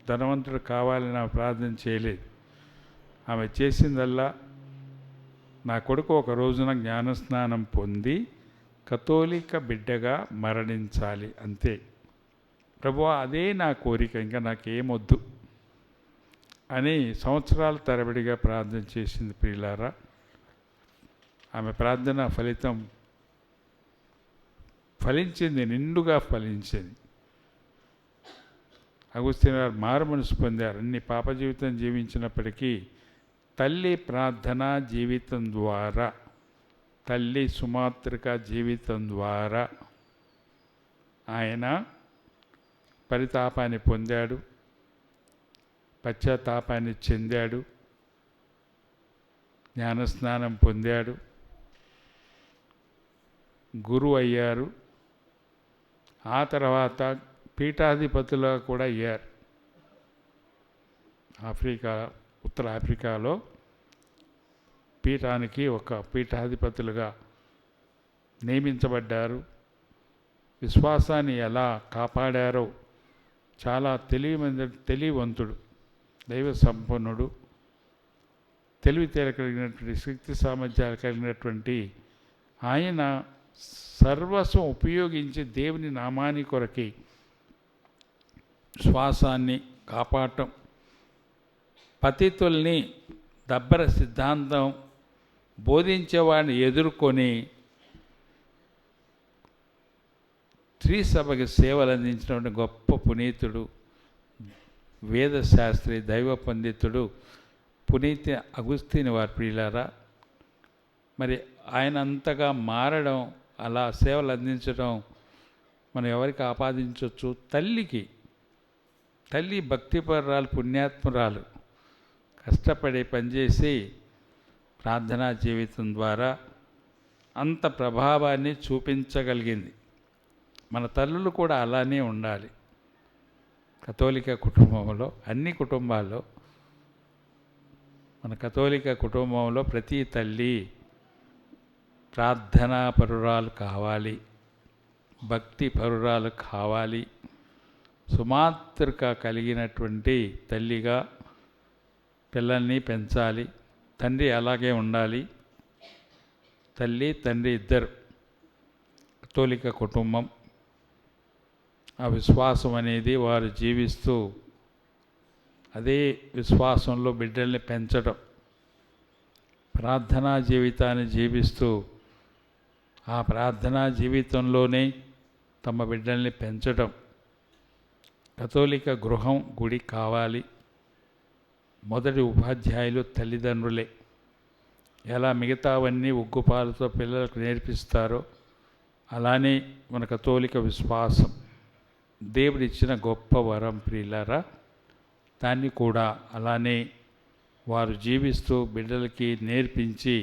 Speaker 3: ధనవంతుడు కావాలని నా ప్రార్థన చేయలేదు. ఆమె చేసిందల్లా నా కొడుకు ఒక రోజున జ్ఞానస్నానం పొంది కథోలిక బిడ్డగా మరణించాలి, అంతే. ప్రభువా, అదే నా కోరిక, ఇంకా నాకేమొద్దు అని సంవత్సరాల తరబడిగా ప్రార్థన చేసింది ప్రియులారా. ఆమె ప్రార్థన ఫలితం ఫలించింది, నిండుగా ఫలించింది. అగుస్తీన్ గారు మారు మనసు పొందారు. అన్ని పాప జీవితం జీవించినప్పటికీ తల్లి ప్రార్థనా జీవితం ద్వారా, తల్లి సుమాత్రిక జీవితం ద్వారా ఆయన పరితాపాన్ని పొందాడు, పశ్చాత్తాపాన్ని చెందాడు, జ్ఞానస్నానం పొందాడు, గురువు అయ్యారు. ఆ తర్వాత పీఠాధిపతులుగా కూడా అయ్యారు. ఉత్తర ఆఫ్రికాలో పీఠానికి ఒక పీఠాధిపతులుగా నియమించబడ్డారు. విశ్వాసాన్ని ఎలా కాపాడారో, చాలా తెలివివంతుడు, దైవ సంపన్నుడు, తెలివితేల కలిగినటువంటి, శక్తి సామర్థ్యాలు కలిగినటువంటి ఆయన సర్వస్వం ఉపయోగించి దేవుని నామాని కొరకి శ్వాసాన్ని కాపాడటం, పతితుల్ని దబ్బర సిద్ధాంతం బోధించేవాడిని ఎదుర్కొని స్త్రీ సభకి సేవలు అందించినటువంటి గొప్ప పునీతుడు, వేదశాస్త్రి, దైవ పండితుడు పునీత అగుస్తీన్ వారి ప్రియులారా. మరి ఆయన అంతగా మారడం, అలా సేవలు అందించడం మనం ఎవరికి ఆపాదించవచ్చు? తల్లికి. తల్లి భక్తిపరురాలు, పుణ్యాత్మురాలు, కష్టపడి పనిచేసి ప్రార్థనా జీవితం ద్వారా అంత ప్రభావాన్ని చూపించగలిగింది. మన తల్లులు కూడా అలానే ఉండాలి. కథోలిక కుటుంబంలో, అన్ని కుటుంబాల్లో మన కథోలిక కుటుంబంలో ప్రతి తల్లి ప్రార్థనా పరురాలు కావాలి, భక్తి పరురాలు కావాలి. సుమాతృక కలిగినటువంటి తల్లిగా పిల్లల్ని పెంచాలి. తండ్రి అలాగే ఉండాలి. తల్లి తండ్రి ఇద్దరు కథోలిక కుటుంబం. ఆ విశ్వాసం అనేది వారు జీవిస్తూ అదే విశ్వాసంలో బిడ్డల్ని పెంచడం, ప్రార్థనా జీవితాన్ని జీవిస్తూ ఆ ప్రార్థనా జీవితంలోనే తమ బిడ్డల్ని పెంచడం. కథోలిక గృహం గుడి కావాలి. మొదటి ఉపాధ్యాయులు తల్లిదండ్రులే. ఎలా మిగతావన్నీ ఉగ్గుపాలతో పిల్లలకు నేర్పిస్తారో అలానే మన కథోలిక విశ్వాసం దేవుడిచ్చిన గొప్ప వరం ప్రియులారా. దాన్ని కూడా అలానే వారు జీవిస్తూ బిడ్డలకి నేర్పించి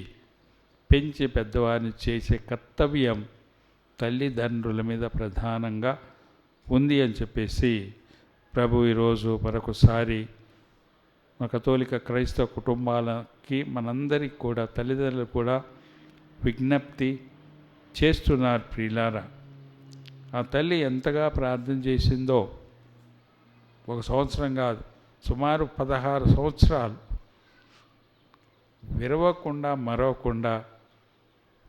Speaker 3: పెంచి పెద్దవారిని చేసే కర్తవ్యం తల్లిదండ్రుల మీద ప్రధానంగా ఉంది అని చెప్పేసి ప్రభు ఈరోజు మరొకసారి మన కథోలిక క్రైస్తవ కుటుంబాలకి మనందరికీ కూడా తల్లిదండ్రులు కూడా విజ్ఞప్తి చేస్తున్నారు ప్రియులారా. ఆ తల్లి ఎంతగా ప్రార్థన చేసిందో, ఒక సంవత్సరం కాదు, సుమారు 16 సంవత్సరాలు విరవకుండా మరవకుండా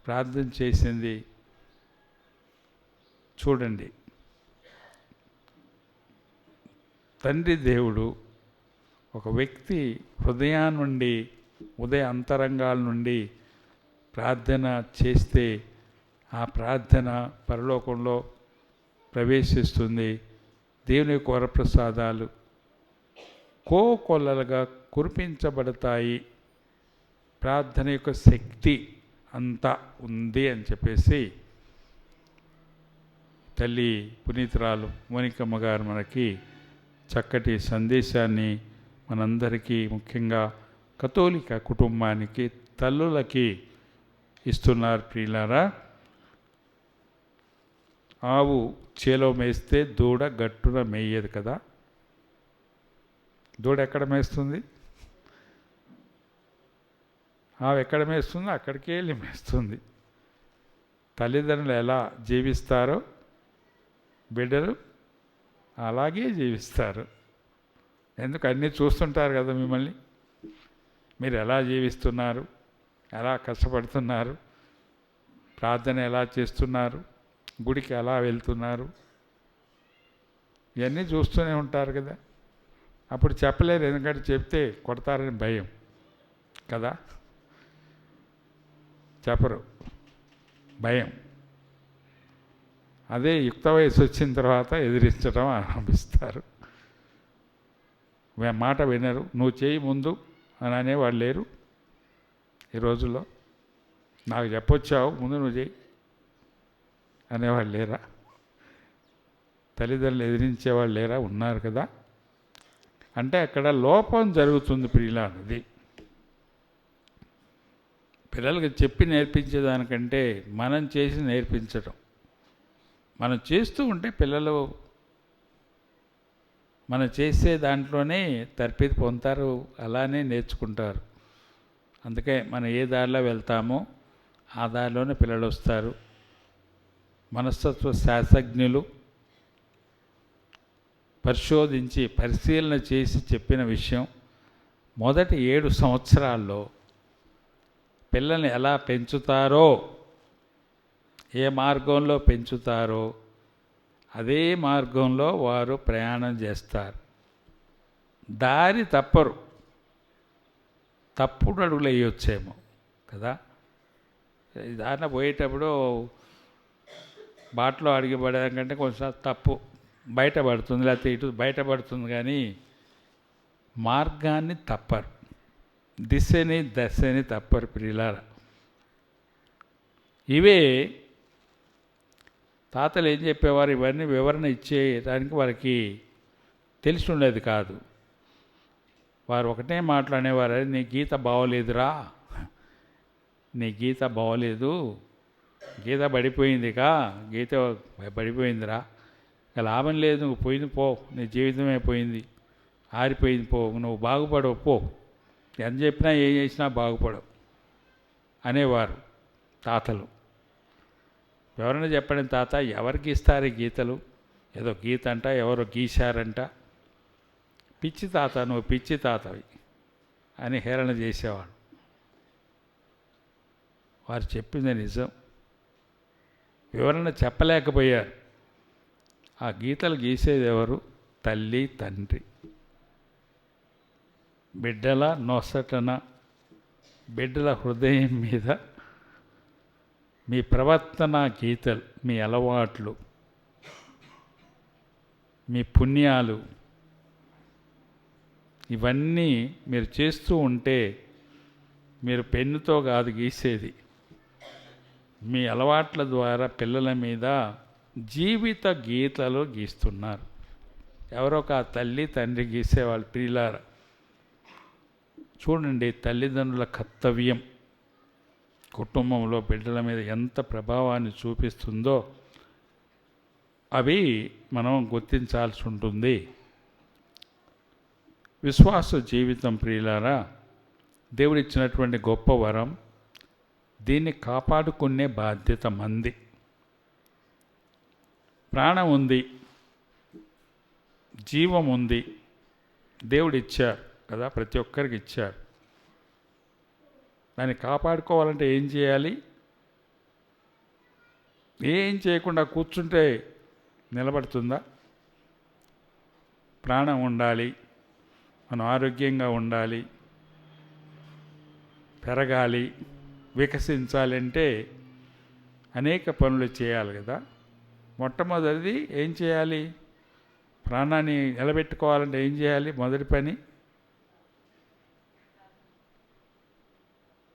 Speaker 3: ప్రార్థన చేసింది. చూడండి, తండ్రి దేవుడు ఒక వ్యక్తి హృదయం నుండి ఉదయ అంతరంగాల నుండి ప్రార్థన చేస్తే ఆ ప్రార్థన పరలోకంలో ప్రవేశిస్తుంది. దేవుని యొక్క వరప్రసాదాలు కోకొల్లలుగా కురిపించబడతాయి. ప్రార్థన యొక్క శక్తి అంతా ఉంది అని చెప్పేసి తల్లి పునీతురాలు మోనికమ్మ గారు మనకి చక్కటి సందేశాన్ని మనందరికీ, ముఖ్యంగా కథోలిక కుటుంబానికి, తల్లులకి ఇస్తున్నారు ప్రియులారా. ఆవు చేలో మేస్తే దూడ గట్టున మేయదు కదా. దూడ ఎక్కడ మేస్తుంది? ఆవు ఎక్కడ మేస్తుందో అక్కడికే వెళ్ళి మేస్తుంది. తల్లిదండ్రులు ఎలా జీవిస్తారో బిడ్డలు అలాగే జీవిస్తారు. ఎందుకు అన్నీ చూస్తుంటారు కదా మిమ్మల్ని. మీరు ఎలా జీవిస్తున్నారు, ఎలా కష్టపడుతున్నారు, ప్రార్థన ఎలా చేస్తున్నారు, గుడికి ఎలా వెళ్తున్నారు, ఇవన్నీ చూస్తూనే ఉంటారు కదా. అప్పుడు చెప్పలేరు, ఎందుకంటే చెప్తే కొడతారని భయం కదా. చెప్పరు, భయం. అదే యుక్త వయసు వచ్చిన తర్వాత ఎదిరించడం ఆరంభిస్తారు. మాట వినరు. నువ్వు చేయి ముందు అని అనేవాళ్ళు లేరు ఈ రోజుల్లో. నాకు చెప్పొచ్చావు, ముందు నువ్వు చేయి అనేవాళ్ళు లేరా? తల్లిదండ్రులు ఎదిరించేవాళ్ళు లేరా? ఉన్నారు కదా. అంటే అక్కడ లోపం జరుగుతుంది ప్రియులానిది. పిల్లలకి చెప్పి నేర్పించేదానికంటే మనం చేసి నేర్పించడం. మనం చేస్తూ ఉంటే పిల్లలు మనం చేసే దాంట్లోనే తర్ఫీదు పొందుతారు, అలానే నేర్చుకుంటారు. అందుకే మనం ఏ దారిలో వెళ్తామో ఆ దారిలోనే పిల్లలు వస్తారు. మనస్తత్వ శాస్త్రజ్ఞులు పరిశోధించి పరిశీలన చేసి చెప్పిన విషయం, మొదటి 7 సంవత్సరాల్లో పిల్లల్ని ఎలా పెంచుతారో, ఏ మార్గంలో పెంచుతారో అదే మార్గంలో వారు ప్రయాణం చేస్తారు. దారి తప్పరు. తప్పుడు అడుగులు వేయొచ్చేమో కదా. దారిన పోయేటప్పుడు బాటలో అడిగిపడడం కంటే కొంచెం తప్పు బయటపడుతుంది, లేకపోతే ఇటు బయటపడుతుంది, కానీ మార్గాన్ని తప్పరు, దశని తప్పరు ప్రియులారా. ఇవే తాతలు ఏం చెప్పేవారు, ఇవన్నీ వివరణ ఇచ్చేదానికి వారికి తెలిసి ఉండేది కాదు. వారు ఒకటే మాట్లాడేవారు, నీ గీత బాగోలేదురా, నీ గీత బాగోలేదు, గీత పడిపోయిందిగా, గీత పడిపోయిందిరా, ఇక లాభం లేదు, నువ్వు పోయింది పో, నీ జీవితమే పోయింది, ఆరిపోయింది పో, నువ్వు బాగుపడవు పో ఎంత చెప్పినా ఏం చేసినా బాగుపడవు అనేవారు తాతలు. ఎవరైనా చెప్పండి తాత, ఎవరికి ఇస్తారు ఈ గీతలు? ఏదో గీత అంట, ఎవరో గీశారంట. పిచ్చి తాత, నువ్వు పిచ్చి తాతవి అని హేళన చేసేవాడు. వారు చెప్పింది నిజం. వివరణ చెప్పలేకపోయారు. ఆ గీతలు గీసేది ఎవరు? తల్లి తండ్రి. బిడ్డల నొసటన, బిడ్డల హృదయం మీద మీ ప్రవర్తన గీతలు, మీ అలవాట్లు, మీ పుణ్యాలు, ఇవన్నీ మీరు చేస్తూ ఉంటే మీరు పెన్నుతో కాదు గీసేది, మీ అలవాట్ల ద్వారా పిల్లల మీద జీవిత గీతలు గీస్తున్నారు. ఎవరో ఒక తల్లి తండ్రి గీసేవాళ్ళు. ప్రియులారా, చూడండి తల్లిదండ్రుల కర్తవ్యం కుటుంబంలో బిడ్డల మీద ఎంత ప్రభావాన్ని చూపిస్తుందో అవి మనం గుర్తించాల్సి ఉంటుంది. విశ్వాస జీవితం ప్రియులారా దేవుడిచ్చినటువంటి గొప్ప వరం. దీన్ని కాపాడుకునే బాధ్యత మంది. ప్రాణం ఉంది, జీవం ఉంది, దేవుడిచ్చారు కదా, ప్రతి ఒక్కరికి ఇచ్చారు. దాన్ని కాపాడుకోవాలంటే ఏం చేయాలి? ఏం చేయకుండా కూర్చుంటే నిలబడుతుందా? ప్రాణం ఉండాలి, మనం ఆరోగ్యంగా ఉండాలి, పెరగాలి, వికసించాలంటే అనేక పనులు చేయాలి కదా. మొట్టమొదటిది ఏం చేయాలి? ప్రాణాన్ని నిలబెట్టుకోవాలంటే ఏం చేయాలి? మొదటి పని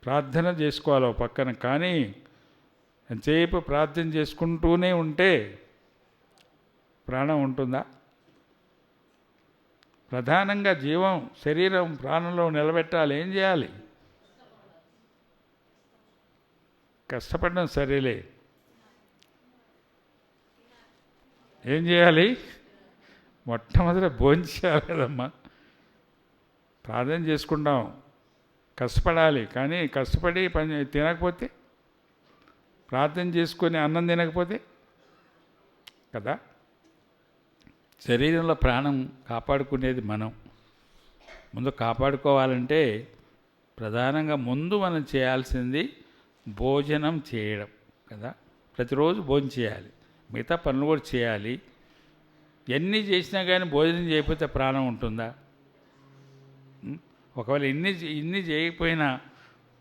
Speaker 3: ప్రార్థన చేసుకోవాలి ఓ పక్కన. కానీ ఎంతసేపు ప్రార్థన చేసుకుంటూనే ఉంటే ప్రాణం ఉంటుందా? ప్రధానంగా జీవం, శరీరం, ప్రాణంలో నిలబెట్టాలి. ఏం చేయాలి? కష్టపడడం సరేలే, ఏం చేయాలి? మొట్టమొదట భోజనం చేయాలి కదమ్మా. ప్రార్థన చేసుకుంటాం, కష్టపడాలి. కానీ కష్టపడి పని తినకపోతే, ప్రార్థన చేసుకొని అన్నం తినకపోతే కదా. శరీరంలో ప్రాణం కాపాడుకునేది మనం. ముందు కాపాడుకోవాలంటే ప్రధానంగా ముందు మనం చేయాల్సింది భోజనం చేయడం కదా. ప్రతిరోజు భోజనం చేయాలి, మిగతా పనులు కూడా చేయాలి. ఎన్ని చేసినా కానీ భోజనం చేయకపోతే ప్రాణం ఉంటుందా? ఒకవేళ ఇన్ని చేయకపోయినా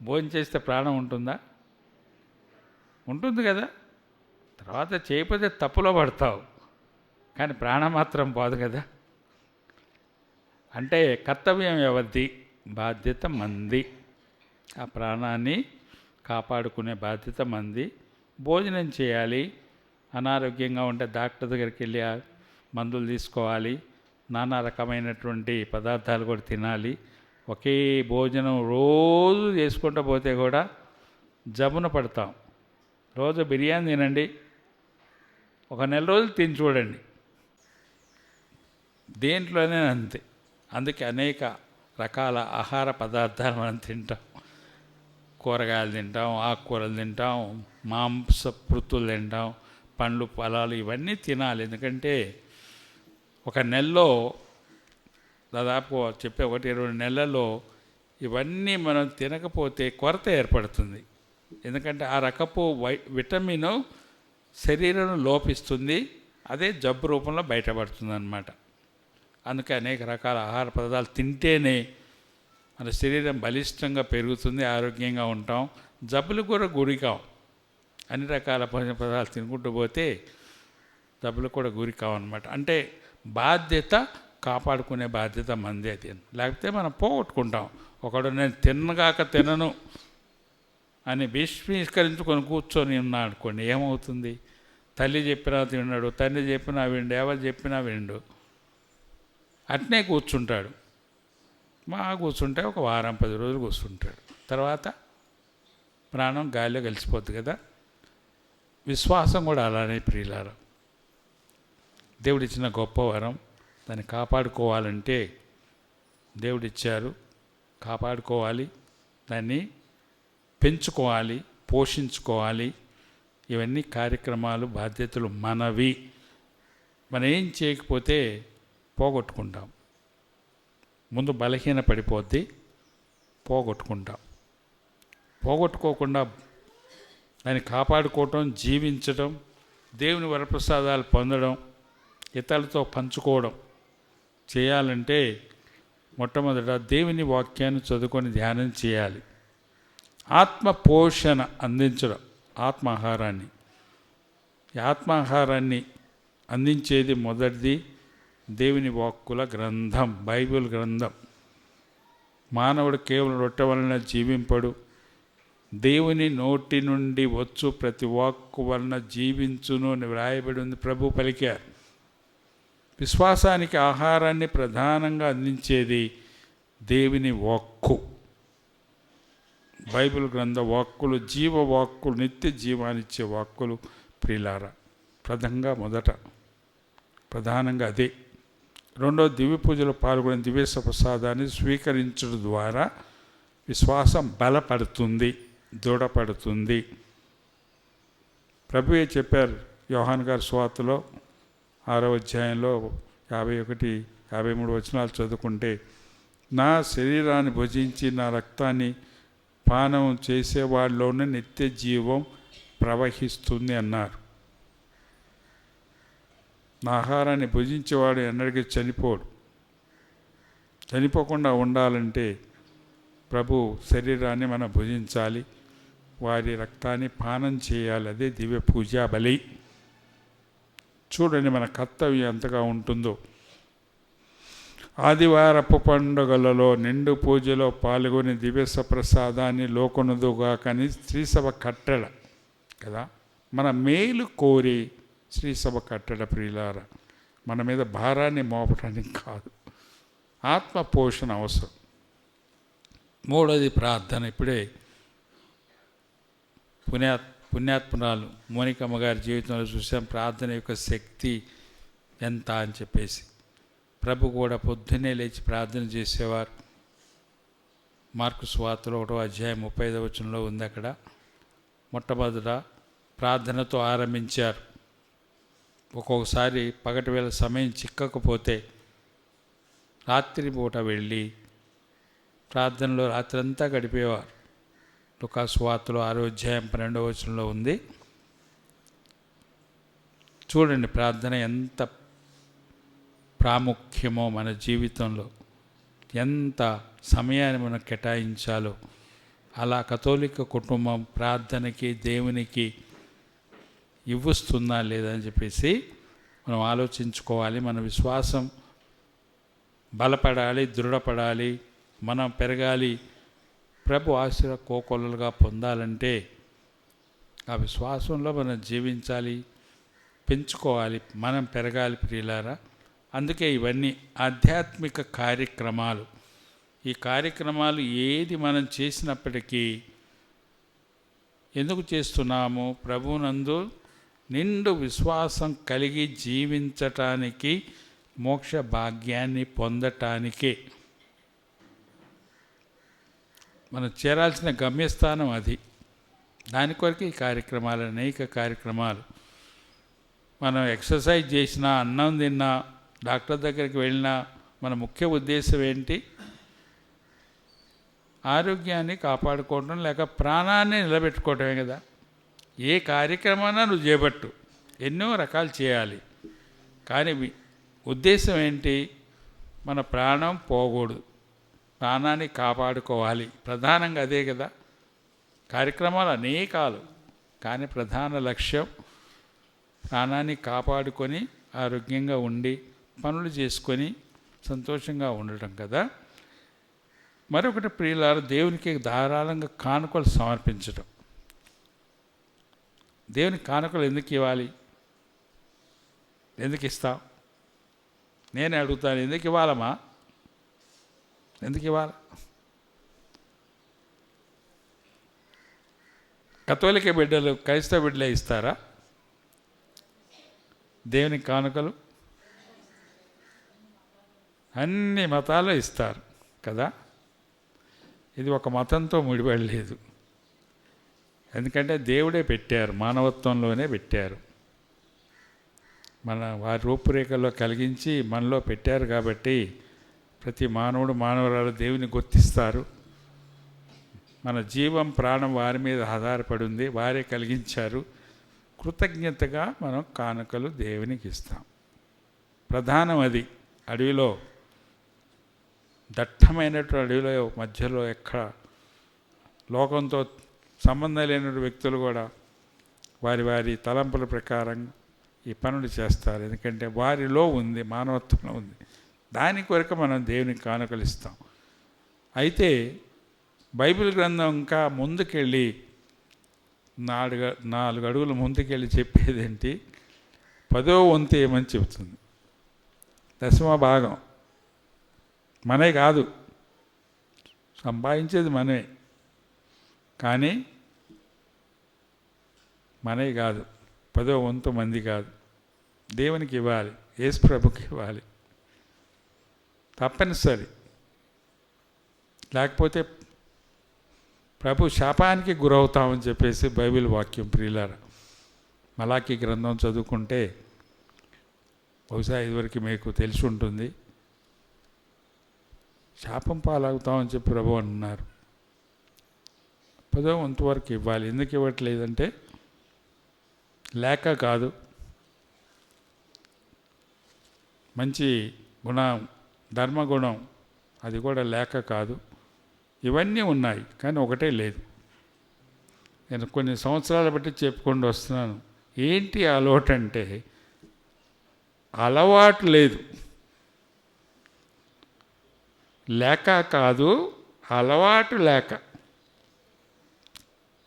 Speaker 3: భోజనం చేస్తే ప్రాణం ఉంటుందా? ఉంటుంది కదా. తర్వాత చేయకపోతే తప్పులో పడతావు, కానీ ప్రాణం మాత్రం పోదు కదా. అంటే కర్తవ్యం ఎవరిది? బాధ్యత మంది. ఆ ప్రాణాన్ని కాపాడుకునే బాధ్యత మంది. భోజనం చేయాలి. అనారోగ్యంగా ఉంటే డాక్టర్ దగ్గరికి వెళ్ళి మందులు తీసుకోవాలి. నానా రకమైనటువంటి పదార్థాలు కూడా తినాలి. ఒకే భోజనం రోజు చేసుకుంటూ పోతే కూడా జబ్బున పడతాం. రోజు బిర్యానీ తినండి, ఒక నెల రోజులు తిని చూడండి, దేంట్లోనే అంతే. అందుకే అనేక రకాల ఆహార పదార్థాలు మనం తింటాం. కూరగాయలు తింటాం, ఆకుకూరలు తింటాం, మాంసకృతులు తింటాం, పండ్లు ఫలాలు ఇవన్నీ తినాలి. ఎందుకంటే ఒక నెలలో దాదాపు చెప్పే 1-2 నెలల్లో ఇవన్నీ మనం తినకపోతే కొరత ఏర్పడుతుంది. ఎందుకంటే ఆ రకపు విటమిన్ శరీరం లోపిస్తుంది, అదే జబ్బు రూపంలో బయటపడుతుంది అన్నమాట. అందుకే అనేక రకాల ఆహార పదార్థాలు తింటేనే మన శరీరం బలిష్టంగా పెరుగుతుంది, ఆరోగ్యంగా ఉంటాం, జబ్బులు కూడా గురికాం. అన్ని రకాల పదార్థాలు తినుకుంటూ పోతే జబ్బులు కూడా గురికాం అన్నమాట. అంటే బాధ్యత, కాపాడుకునే బాధ్యత మందే. లేకపోతే మనం పోగొట్టుకుంటాం. ఒకడు నేను తిన్నగాక తినను అని భీష్మీకరించుకొని కూర్చొని ఉన్నా అనుకోండి, ఏమవుతుంది? తల్లి చెప్పినా తిన్నాడు, తండ్రి చెప్పినా విండు, ఎవరు చెప్పినా విండు, అట్నే కూర్చుంటాడు. కూర్చుంటే ఒక వారం 10 రోజులు కూర్చుంటాడు. తర్వాత ప్రాణం గాలిలో కలిసిపోద్ది కదా. విశ్వాసం కూడా అలానే ప్రియులారా. దేవుడిచ్చిన గొప్ప వరం. దాన్ని కాపాడుకోవాలంటే దేవుడిచ్చారు. కాపాడుకోవాలి, దాన్ని పెంచుకోవాలి, పోషించుకోవాలి. ఇవన్నీ కార్యక్రమాలు, బాధ్యతలు మనవి. మనం ఏం చేయకపోతే పోగొట్టుకుంటాం. ముందు బలహీన పడిపోద్ది, పోగొట్టుకుంటాం. పోగొట్టుకోకుండా దాన్ని కాపాడుకోవటం, జీవించడం, దేవుని వరప్రసాదాలు పొందడం, ఇతరులతో పంచుకోవడం చేయాలంటే మొట్టమొదట దేవుని వాక్యాన్ని చదువుకొని ధ్యానం చేయాలి. ఆత్మ పోషణ అందించడం, ఆత్మాహారాన్ని. ఈ ఆత్మాహారాన్ని అందించేది మొదటిది దేవుని వాక్కుల గ్రంథం, బైబిల్ గ్రంథం. మానవుడు కేవలం రొట్టె వలన జీవింపడు, దేవుని నోటి నుండి వచ్చు ప్రతి వాక్కు వలన జీవించును అని వ్రాయబడి ఉంది. ప్రభు పలికారు. విశ్వాసానికి ఆహారాన్ని ప్రధానంగా అందించేది దేవుని వాక్కు, బైబిల్ గ్రంథ వాక్కులు, జీవ వాక్కులు, నిత్య జీవాన్నిచ్చే వాక్కులు. ప్రియులారా, ప్రధానంగా అదే. రెండో, దివ్య పూజలో పాల్గొనే దివ్య ప్రసాదాన్ని స్వీకరించడం ద్వారా విశ్వాసం బలపడుతుంది, దృఢపడుతుంది. ప్రభువే చెప్పారు యోహాను గారి సువార్తలో 6వ అధ్యాయంలో 51, 53 వచనాలు చదువుకుంటే, నా శరీరాన్ని భుజించి నా రక్తాన్ని పానం చేసేవాళ్ళలోనే నిత్య జీవం ప్రవహిస్తుంది అన్నారు. నా ఆహారాన్ని భుజించేవాడు ఎన్నటికీ చనిపోడు. చనిపోకుండా ఉండాలంటే ప్రభు శరీరాన్ని మనం భుజించాలి, వారి రక్తాన్ని పానం చేయాలి. అదే దివ్య పూజా బలి. చూడండి మన కర్తవ్యం ఎంతగా ఉంటుందో. ఆదివారపు పండుగలలో నిండు పూజలో పాల్గొని దివ్య ప్రసాదాన్ని లోకొనదుగా కానీ శ్రీసభ కట్టడ కదా. మన మేలు కోరి శ్రీసభ కట్టడ. ప్రియులారా, మన మీద భారాన్ని మోపడానికి కాదు, ఆత్మ పోషణ అవసరం. మూడోది ప్రార్థన. ఇప్పుడే పుణ్యాత్మరాలు మోనికమ్మ గారి జీవితంలో చూసాం ప్రార్థన యొక్క శక్తి ఎంత అని చెప్పేసి. ప్రభు కూడా పొద్దున్నే లేచి ప్రార్థన చేసేవారు. మార్కు సువార్తలో 1వ అధ్యాయం 35వ వచనంలో ఉంది. అక్కడ మొట్టమొదట ప్రార్థనతో ఆరంభించారు. ఒక్కొక్కసారి పగటి వేళ సమయం చిక్కకపోతే రాత్రిపూట వెళ్ళి ప్రార్థనలో రాత్రంతా గడిపేవారు. లూకా సువార్తలో 6వ అధ్యాయం 12వ వచనంలో ఉంది. చూడండి ప్రార్థన ఎంత ప్రాముఖ్యమో మన జీవితంలో, ఎంత సమయాన్ని మనం కేటాయించాలో. అలా కథోలిక కుటుంబం ప్రార్థనకి, దేవునికి ఇవ్వస్తుందా లేదా అని చెప్పేసి మనం ఆలోచించుకోవాలి. మన విశ్వాసం బలపడాలి, దృఢపడాలి, మనం పెరగాలి. ప్రభు ఆశీర్వాద కోకొల్లలుగా పొందాలంటే ఆ విశ్వాసంలో మనం జీవించాలి, పెంచుకోవాలి, మనం పెరగాలి. ప్రియులారా, అందుకే ఇవన్నీ ఆధ్యాత్మిక కార్యక్రమాలు. ఈ కార్యక్రమాలు ఏది మనం చేసినప్పటికీ ఎందుకు చేస్తున్నాము? ప్రభువునందు నిండు విశ్వాసం కలిగి జీవించటానికి, మోక్ష భాగ్యాన్ని పొందటానికే. మనం చేరాల్సిన గమ్యస్థానం అది. దాని కొరకు ఈ కార్యక్రమాలు, అనేక కార్యక్రమాలు. మనం ఎక్సర్సైజ్ చేసినా, అన్నం తిన్నా, డాక్టర్ దగ్గరికి వెళ్ళినా మన ముఖ్య ఉద్దేశం ఏంటి? ఆరోగ్యాన్ని కాపాడుకోవడం, లేక ప్రాణాన్ని నిలబెట్టుకోవటమే కదా. ఏ కార్యక్రమాన్నా నువ్వు చేపట్టు, ఎన్నో రకాలు చేయాలి. కానీ ఉద్దేశం ఏంటి? మన ప్రాణం పోకూడదు, ప్రాణాన్ని కాపాడుకోవాలి. ప్రధానంగా అదే కదా. కార్యక్రమాలు అనేకాలు, కానీ ప్రధాన లక్ష్యం ప్రాణాన్ని కాపాడుకొని ఆరోగ్యంగా ఉండి పనులు చేసుకొని సంతోషంగా ఉండటం కదా. మరొకటి ప్రియులారా, దేవునికి ధారాళంగా కానుకలు సమర్పించడం. దేవునికి కానుకలు ఎందుకు ఇవ్వాలి? ఎందుకు ఇస్తాం? నేనే అడుగుతాను, ఎందుకు ఇవ్వాలమ్మా? ఎందుకు ఇవ్వాలి? కథోలిక బిడ్డలు, క్రైస్తవ బిడ్డలే ఇస్తారా దేవునికి కానుకలు? అన్ని మతాల్లో ఇస్తారు కదా. ఇది ఒక మతంతో ముడిపడలేదు. ఎందుకంటే దేవుడే పెట్టారు, మానవత్వంలోనే పెట్టారు. మన వారి రూపురేఖల్లో కలిగించి మనలో పెట్టారు కాబట్టి ప్రతి మానవుడు మానవురాలు దేవుని గుర్తిస్తారు. మన జీవం ప్రాణం వారి మీద ఆధారపడి ఉంది, వారే కలిగించారు. కృతజ్ఞతగా మనం కానుకలు దేవునికి ఇస్తాం. ప్రధానం అది. అడవిలో దట్టమైనటువంటి అడవిలో మధ్యలో ఎక్కడ లోకంతో సంబంధం లేని వ్యక్తులు కూడా వారి వారి తలంపుల ప్రకారం ఈ పనులు చేస్తారు. ఎందుకంటే వారిలో ఉంది, మానవత్వంలో ఉంది. దాని కొరకు మనం దేవునికి కానుకలు ఇస్తాం. అయితే బైబిల్ గ్రంథం ఇంకా ముందుకెళ్ళి 4 అడుగులు ముందుకెళ్ళి చెప్పేదేంటి, 10వ వంతు ఏమని చెబుతుంది. 10వ భాగం మనే కాదు, సంపాదించేది మనమే, కానీ మనే కాదు, 10వ వంతు మంది కాదు, దేవునికి ఇవ్వాలి, యేసు ప్రభుకి ఇవ్వాలి తప్పనిసరి. లేకపోతే ప్రభు శాపానికి గురవుతామని చెప్పేసి బైబిల్ వాక్యం. ప్రియులారా, మలాకీ గ్రంథం చదువుకుంటే బహుశా ఇదివరకు మీకు తెలిసి ఉంటుంది. శాపం పాలవుతామని చెప్పి ప్రభు అన్నారు. 10వ వంతు వరకు ఇవ్వాలి. ఎందుకు ఇవ్వట్లేదంటే లేక కాదు, మంచి గుణం, ధర్మగుణం అది కూడా లేక కాదు. ఇవన్నీ ఉన్నాయి కానీ ఒకటే లేదు. నేను కొన్ని సంవత్సరాల బట్టి చెప్పుకుంటూ వస్తున్నాను. ఏంటి అలవాటు అంటే అలవాటు లేదు, లేక కాదు, అలవాటు లేక.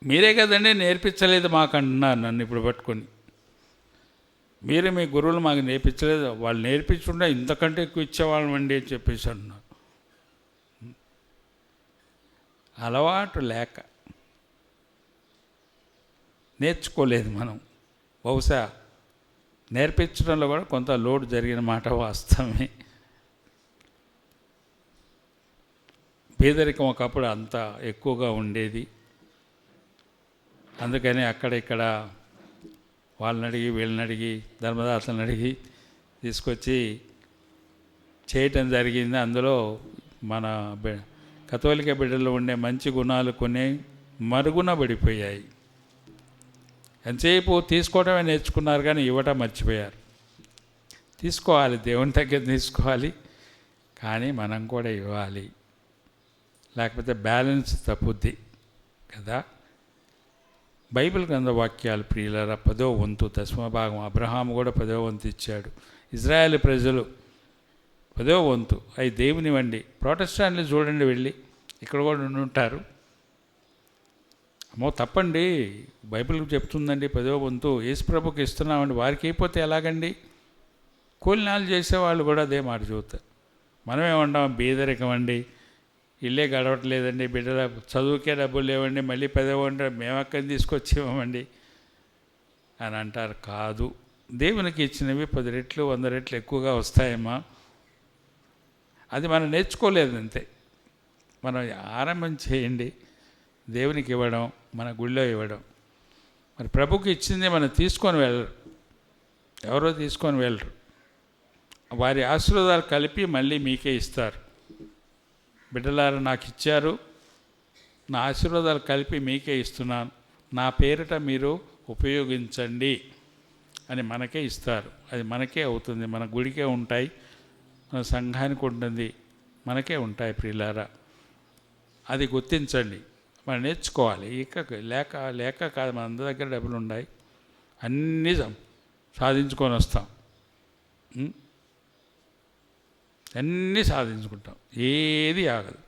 Speaker 3: మీరే కదండి నేర్పించలేదు మాకు అంటున్నారు నన్ను ఇప్పుడు పట్టుకొని. మీరే మీ గురువులు మాకు నేర్పించలేదు, వాళ్ళు నేర్పించుంటే ఇంతకంటే ఎక్కువ ఇచ్చేవాళ్ళం అండి అని చెప్పేసి అంటున్నారు. అలవాటు లేక నేర్చుకోలేదు మనం. బహుశా నేర్పించడంలో కూడా కొంత లోటు జరిగిన మాట వాస్తవమే. పేదరికం ఒకప్పుడు అంత ఎక్కువగా ఉండేది. అందుకని అక్కడ ఇక్కడ వాళ్ళని అడిగి వీళ్ళని అడిగి ధర్మదాతలను అడిగి తీసుకొచ్చి చేయటం జరిగింది. అందులో మన కథోలిక బిడ్డల్లో ఉండే మంచి గుణాలు కొన్ని మరుగున పడిపోయాయి. ఎంతసేపు తీసుకోవడమే నేర్చుకున్నారు కానీ ఇవ్వటం మర్చిపోయారు. తీసుకోవాలి, దేవుని దగ్గర తీసుకోవాలి, కానీ మనం కూడా ఇవ్వాలి. లేకపోతే బ్యాలెన్స్ తప్పుద్ది కదా. బైబిల్ గ్రంథ వాక్యాలు ప్రియులారా, 10వ వంతు 10వ భాగం. అబ్రహాము కూడా 10వ వంతు ఇచ్చాడు. ఇజ్రాయేల్ ప్రజలు 10వ వంతు అవి దేవునివ్వండి. ప్రొటెస్టాంట్లు చూడండి, వెళ్ళి ఇక్కడ కూడా ఉంటారు. అమ్మో తప్పండి, బైబిల్ చెప్తుందండి 10వ వంతు యేసు ప్రభుకి ఇస్తున్నామండి, వారికి అయిపోతే ఎలాగండి? కూలినాలు చేసేవాళ్ళు కూడా అదే మాట చూస్తారు. మనమేమంటాం, బీదరికం అండి, ఇల్లే గడవట్లేదండి, బిడ్డల చదువుకే డబ్బులు లేవండి, మళ్ళీ 10వ వంట మేము అక్కడిని తీసుకొచ్చి ఇవ్వమండి అని అంటారు. కాదు, దేవునికి ఇచ్చినవి 10 రెట్లు 100 రెట్లు ఎక్కువగా వస్తాయమ్మా. అది మనం నేర్చుకోలేదు అంతే. మనం ఆరంభం చేయండి, దేవునికి ఇవ్వడం, మన గుళ్ళో ఇవ్వడం. మరి ప్రభుకి ఇచ్చింది మనం తీసుకొని వెళ్ళరు, ఎవరో తీసుకొని వెళ్ళరు. వారి ఆశీర్వాదాలు కలిపి మళ్ళీ మీకే ఇస్తారు. బిడ్డలారా నాకు ఇచ్చారు, నా ఆశీర్వాదాలు కలిపి మీకే ఇస్తున్నాను, నా పేరిట మీరు ఉపయోగించండి అని మనకే ఇస్తారు. అది మనకే అవుతుంది, మన గుడికే ఉంటాయి, మన సంఘానికి ఉంటుంది, మనకే ఉంటాయి ప్రియులారా. అది గుర్తించండి, మనం నేర్చుకోవాలి. లేక లేక కాదు, మన అందరి దగ్గర డబ్బులు ఉన్నాయి, అన్నీ సాధించుకొని వస్తాం, అన్నీ సాధించుకుంటాం, ఏది ఆగదు.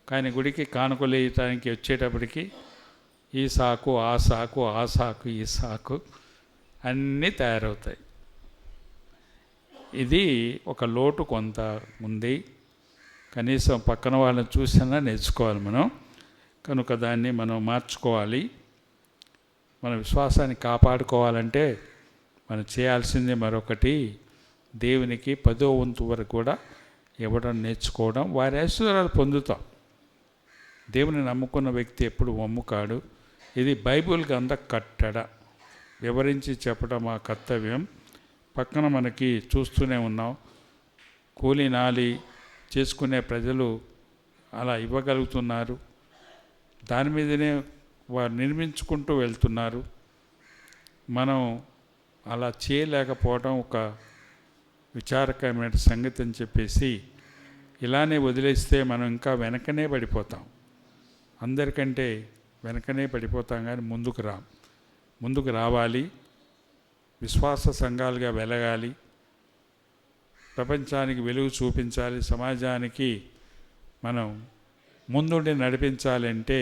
Speaker 3: కానీ గుడికి కానుకలు వేయటానికి వచ్చేటప్పటికి ఈ సాకు ఆ సాకు, ఆ సాకు ఈ సాకు అన్నీ తయారవుతాయి. ఇది ఒక లోటు కొంత ఉంది. కనీసం పక్కన వాళ్ళని చూసినా నేర్చుకోవాలి మనం. కనుక దాన్ని మనం మార్చుకోవాలి. మన విశ్వాసాన్ని కాపాడుకోవాలంటే మనం చేయాల్సింది మరొకటి, దేవునికి 10వ వంతు వరకు కూడా ఇవ్వడం నేర్చుకోవడం. వారి ఐశ్వర్యాలు పొందుతాం. దేవుని నమ్ముకున్న వ్యక్తి ఎప్పుడు వమ్ముకాడు. ఇది బైబిల్ గ్రంథ కట్టడ, వివరించి చెప్పడం మా కర్తవ్యం. పక్కన మనకి చూస్తూనే ఉన్నాం, కూలి నాలి చేసుకునే ప్రజలు అలా ఇవ్వగలుగుతున్నారు. దాని మీదనే వారు నిర్మించుకుంటూ వెళ్తున్నారు. మనం అలా చేయలేకపోవడం ఒక విచారకరమైన సంగతి అని చెప్పేసి ఇలానే వదిలేస్తే మనం ఇంకా వెనకనే పడిపోతాం. అందరికంటే వెనకనే పడిపోతాం, కానీ ముందుకు రావాలి. విశ్వాస సంఘాలుగా వెలగాలి. ప్రపంచానికి వెలుగు చూపించాలి. సమాజానికి మనం ముందుండి నడిపించాలంటే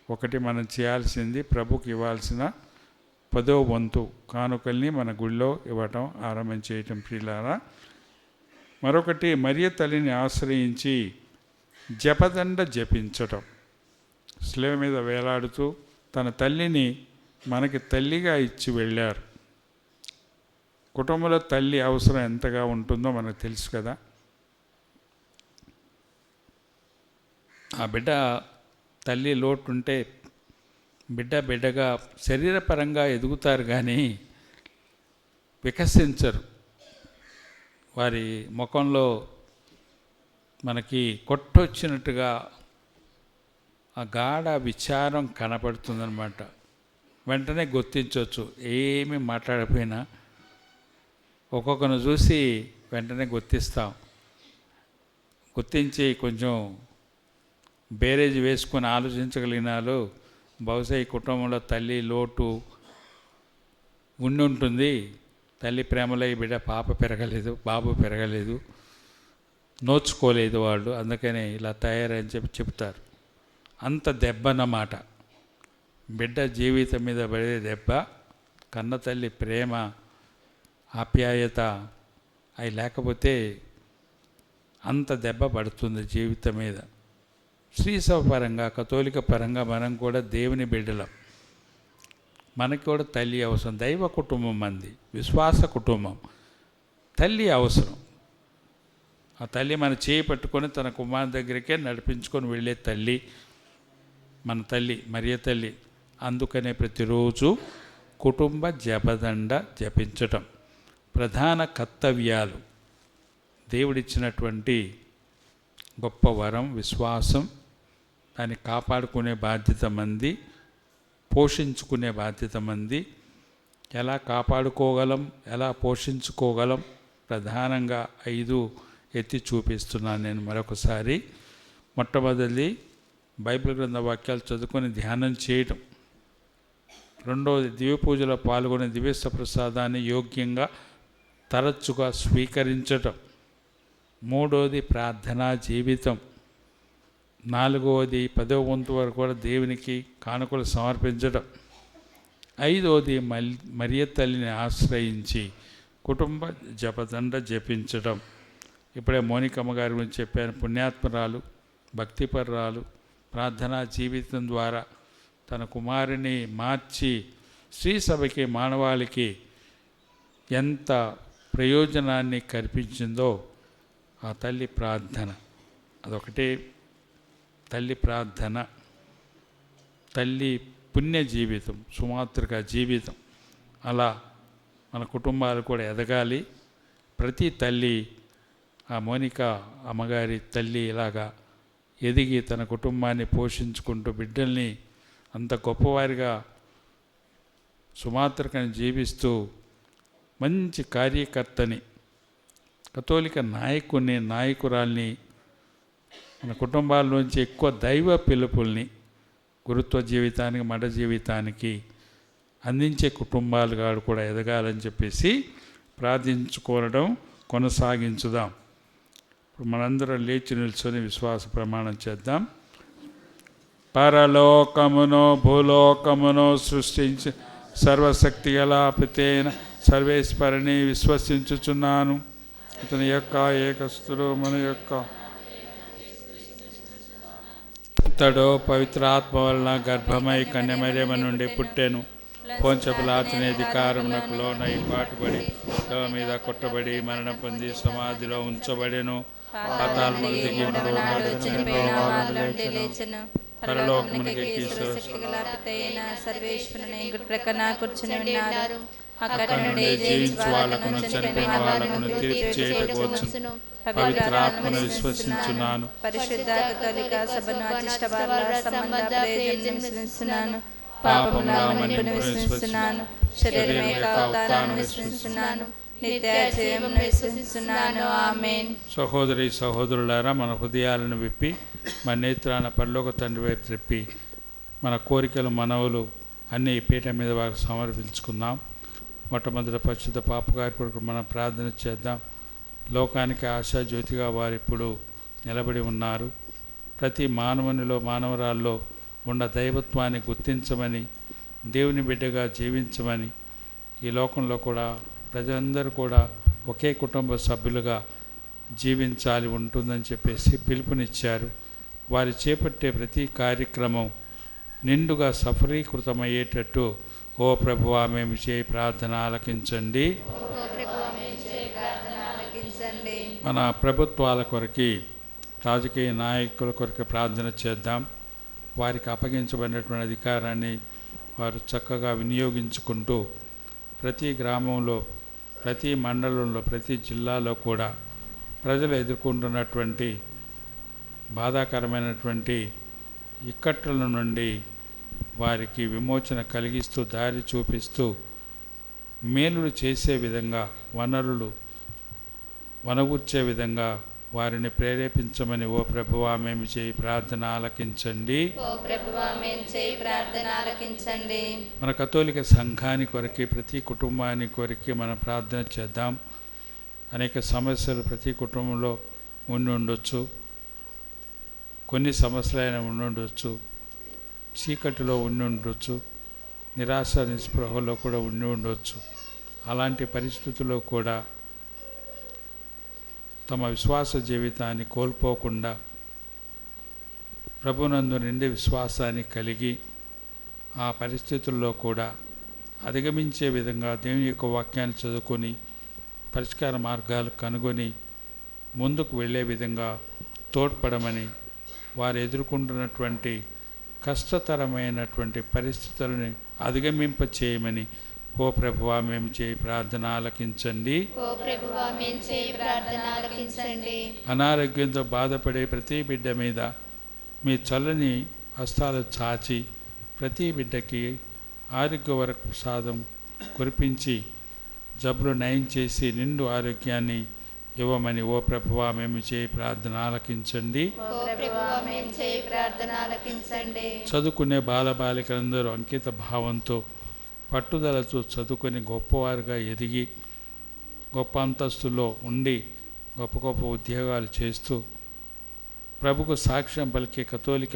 Speaker 3: ఒకటి మనం చేయాల్సింది ప్రభుకి ఇవ్వాల్సిన 10వ వంతు కానుకల్ని మన గుళ్ళో ఇవ్వటం ఆరంభం చేయటం ప్రియులారా. మరొకటి మరియ తల్లిని ఆశ్రయించి జపదండ జపించటం. శిలువ మీద వేలాడుతూ తన తల్లిని మనకి తల్లిగా ఇచ్చి వెళ్ళారు. కుటుంబంలో తల్లి అవసరం ఎంతగా ఉంటుందో మనకు తెలుసు కదా. ఆ బిడ్డ తల్లి లోటు ఉంటే బిడ్డగా శరీరపరంగా ఎదుగుతారు, కానీ వికసించరు. వారి ముఖంలో మనకి కొట్టొచ్చినట్టుగా ఆ గాఢ విచారం కనపడుతుందన్నమాట. వెంటనే గుర్తించవచ్చు, ఏమీ మాట్లాడకపోయినా ఒక్కొక్కరిని చూసి వెంటనే గుర్తించి కొంచెం బేరేజ్ వేసుకొని ఆలోచించగలిగినాలు బహుశా ఈ కుటుంబంలో తల్లి లోటు ఉంటుంది. తల్లి ప్రేమలో ఈ బిడ్డ బాబు పెరగలేదు, నోచుకోలేదు వాళ్ళు, అందుకనే ఇలా తయారని చెప్తారు. అంత దెబ్బ అన్నమాట. బిడ్డ జీవితం మీద పడే దెబ్బ, కన్న తల్లి ప్రేమ ఆప్యాయత అవి లేకపోతే అంత దెబ్బ పడుతుంది జీవితం మీద. శ్రీసభ పరంగా, కథోలిక పరంగా మనం కూడా దేవుని బిడ్డలం. మనకి కూడా తల్లి అవసరం. దైవ కుటుంబం మంది, విశ్వాస కుటుంబం. తల్లి అవసరం. ఆ తల్లి మన చేయి పట్టుకొని తన కుమారుని దగ్గరికే నడిపించుకొని వెళ్ళే తల్లి మన తల్లి, మరియ తల్లి. అందుకనే ప్రతిరోజు కుటుంబ జపదండ జపించటం ప్రధాన కర్తవ్యాలు. దేవుడిచ్చినటువంటి గొప్ప వరం విశ్వాసం. దాన్ని కాపాడుకునే బాధ్యత మంది, పోషించుకునే బాధ్యత మంది. ఎలా కాపాడుకోగలం, ఎలా పోషించుకోగలం, ప్రధానంగా 5 ఎత్తి చూపిస్తున్నాను నేను మరొకసారి. మొట్టమొదటిది బైబిల్ గ్రంథ వాక్యాలు చదువుకొని ధ్యానం చేయటం. రెండవది దివ్య పూజలో పాల్గొనే దివ్య ప్రసాదాన్ని యోగ్యంగా తరచుగా స్వీకరించటం. మూడవది ప్రార్థనా జీవితం. నాలుగవది 10వ వంతు వరకు కూడా దేవునికి కానుకలు సమర్పించడం. 5వది మరియ తల్లిని ఆశ్రయించి కుటుంబ జపదండ జపించడం. ఇప్పుడే మోనికమ్మ గారి గురించి చెప్పాను. పుణ్యాత్మరాలు, భక్తిపరురాలు, ప్రార్థనా జీవితం ద్వారా తన కుమారుని మార్చి శ్రీసభకి మానవాళికి ఎంత ప్రయోజనాన్ని కల్పించిందో ఆ తల్లి ప్రార్థన. అదొకటే తల్లి ప్రార్థన. తల్లి పుణ్య జీవితం, సుమాతృక జీవితం. అలా మన కుటుంబాలు కూడా ఎదగాలి. ప్రతి తల్లి, ఆ మోనిక అమ్మగారి తల్లి ఇలాగా ఎదిగి తన కుటుంబాన్ని పోషించుకుంటూ బిడ్డల్ని అంత గొప్పవారిగా సుమాతృకని జీవిస్తూ మంచి కార్యకర్తని, కథోలిక నాయకురాల్ని, మన కుటుంబాల్లోంచి ఎక్కువ దైవ పిలుపుల్ని గురుత్వ జీవితానికి, మఠ జీవితానికి అందించే కుటుంబాలుగా కూడా ఎదగాలని చెప్పేసి ప్రార్థించుకోవడం కొనసాగించుదాం. ఇప్పుడు మనందరం లేచి నిల్చొని విశ్వాస ప్రమాణం చేద్దాం. పరలోకమును భూలోకమును సృష్టించి సర్వశక్తి గల పితైన సర్వేశ్వరుని విశ్వసించుచున్నాను. ఇతని యొక్క ఏకస్తుడు మన యొక్క ఇతడు పవిత్రాత్మ వలన గర్భమై కన్యమరియమ నుండి పుట్టెను. పొంత్య పిలాతుని అధికారమునకు లోనై పాటుపడి శిలువ మీద కొట్టబడి మరణం పొంది సమాధిలో ఉంచబడెను. పాతాళమును దిగి మూడవ నాడు చనిపోయిన వారి నుండి లేచెను. పరలోకమునకు సర్వశక్తిగల పితయైన సర్వేశ్వరుని కుడి ప్రక్కన కూర్చుని ఉన్నారు. అక్కడి నుండి జీవించు వాళ్ళకును చనిపోయిన వాళ్ళకును తీర్పు చేయటకు వచ్చును. పవిత్రాత్మను విశ్వసించున్నాను. పరిశుద్ధ కథోలిక సభను అతిష్టవాద సంబంధ ప్రయోజనం విశ్వసిస్తున్నాను. పాపముల మన్నికను విశ్వసిస్తున్నాను. శరీరం యొక్క అవతారాన్ని విశ్వసిస్తున్నాను. నిత్య జీవమును విశ్వసిస్తున్నాను. ఆమేన్. సహోదరి సహోదరులారా, మన హృదయాలను విప్పి మన నేత్రాన పరలోక తండ్రి వైపు త్రిప్పి మన కోరికలు మనవులు అన్నీ ఈ పీఠ మీద వారికి సమర్పించుకుందాం. మొట్టమొదటి పరిశుద్ధ పాపగారి కొరకు మనం ప్రార్థన చేద్దాం. లోకానికి ఆశాజ్యోతిగా వారు ఇప్పుడు నిలబడి ఉన్నారు. ప్రతి మానవునిలో మానవరాల్లో ఉన్న దైవత్వాన్ని గుర్తించమని, దేవుని బిడ్డగా జీవించమని, ఈ లోకంలో కూడా ప్రజలందరూ కూడా ఒకే కుటుంబ సభ్యులుగా జీవించాలి ఉంటుందని చెప్పేసి పిలుపునిచ్చారు. వారు చేపట్టే ప్రతి కార్యక్రమం నిండుగా సఫలీకృతమయ్యేటట్టు ఓ ప్రభువా మేము చేయి ప్రార్థన ఆలకించండి. మన ప్రభుత్వాల కొరకి, రాజకీయ నాయకుల కొరకు ప్రార్థన చేద్దాం. వారికి అప్పగించబడినటువంటి అధికారాన్ని వారు చక్కగా వినియోగించుకుంటూ ప్రతి గ్రామంలో, ప్రతి మండలంలో, ప్రతి జిల్లాలో కూడా ప్రజలు ఎదుర్కొంటున్నటువంటి బాధాకరమైనటువంటి ఇక్కట్ల నుండి వారికి విమోచన కలిగిస్తూ, దారి చూపిస్తూ, మేలులు చేసే విధంగా, వనరులు వనగూర్చే విధంగా వారిని ప్రేరేపించమని ఓ ప్రభువా మేము చేయి ప్రార్థన ఆలకించండి. మన కథోలిక సంఘాని కొరకి, ప్రతి కుటుంబాన్ని కొరకి మనం ప్రార్థన చేద్దాం. అనేక సమస్యలు ప్రతి కుటుంబంలో ఉండొచ్చు. కొన్ని సమస్యలైన ఉండొచ్చు. చీకటిలో ఉండొచ్చు. నిరాశ నిస్పృహలో కూడా ఉండొచ్చు. అలాంటి పరిస్థితుల్లో కూడా తమ విశ్వాస జీవితాన్ని కోల్పోకుండా ప్రభునందు నిండి విశ్వాసాన్ని కలిగి ఆ పరిస్థితుల్లో కూడా అధిగమించే విధంగా దేవుని యొక్క వాక్యాన్ని చదువుకొని పరిష్కార మార్గాలు కనుగొని ముందుకు వెళ్ళే విధంగా తోడ్పడమని, వారు ఎదుర్కొంటున్నటువంటి కష్టతరమైనటువంటి పరిస్థితులను అధిగమింప చేయమని ఓ ప్రభువా మేము చేయి ప్రార్థన ఆలకించండి. అనారోగ్యంతో బాధపడే ప్రతి బిడ్డ మీద మీ చల్లని హస్తాలు చాచి ప్రతి బిడ్డకి ఆరోగ్య వరకు ప్రసాదం కురిపించి జబ్బులు నయం చేసి నిండు ఆరోగ్యాన్ని ఇవ్వమని ఓ ప్రభువా మేము చేయి ప్రార్థన ఆలకించండి. చదువుకునే బాలబాలికలందరూ అంకిత భావంతో, పట్టుదలతో చదువుకొని గొప్పవారుగా ఎదిగి గొప్ప అంతస్తులో ఉండి గొప్ప గొప్ప ఉద్యోగాలు చేస్తూ ప్రభుకు సాక్ష్యం పలికే కథోలిక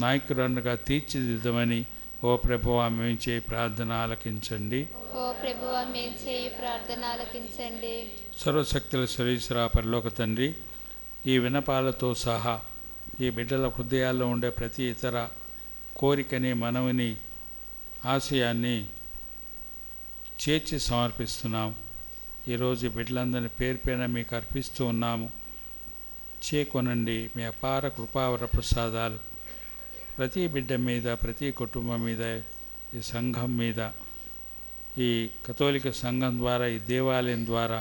Speaker 3: నాయకురాలుగా తీర్చిదిద్దమని ఓ ప్రభువా మేము చేయి ప్రార్థన ఆలకించండి. సర్వశక్తుల సర్వేశ్వర పరలోక తండ్రి, ఈ విన్నపాలతో సహా ఈ బిడ్డల హృదయాల్లో ఉండే ప్రతి ఇతర కోరికని, మనవిని, ఆశయాన్ని చేర్చి సమర్పిస్తున్నాం. ఈరోజు బిడ్డలందరినీ పేరు పేరున మీకు అర్పిస్తూ ఉన్నాము. చేకొనండి మీ అపార కృపావర ప్రసాదాలు ప్రతి బిడ్డ మీద, ప్రతి కుటుంబం మీద, ఈ సంఘం మీద, ఈ కథోలిక సంఘం ద్వారా, ఈ దేవాలయం ద్వారా,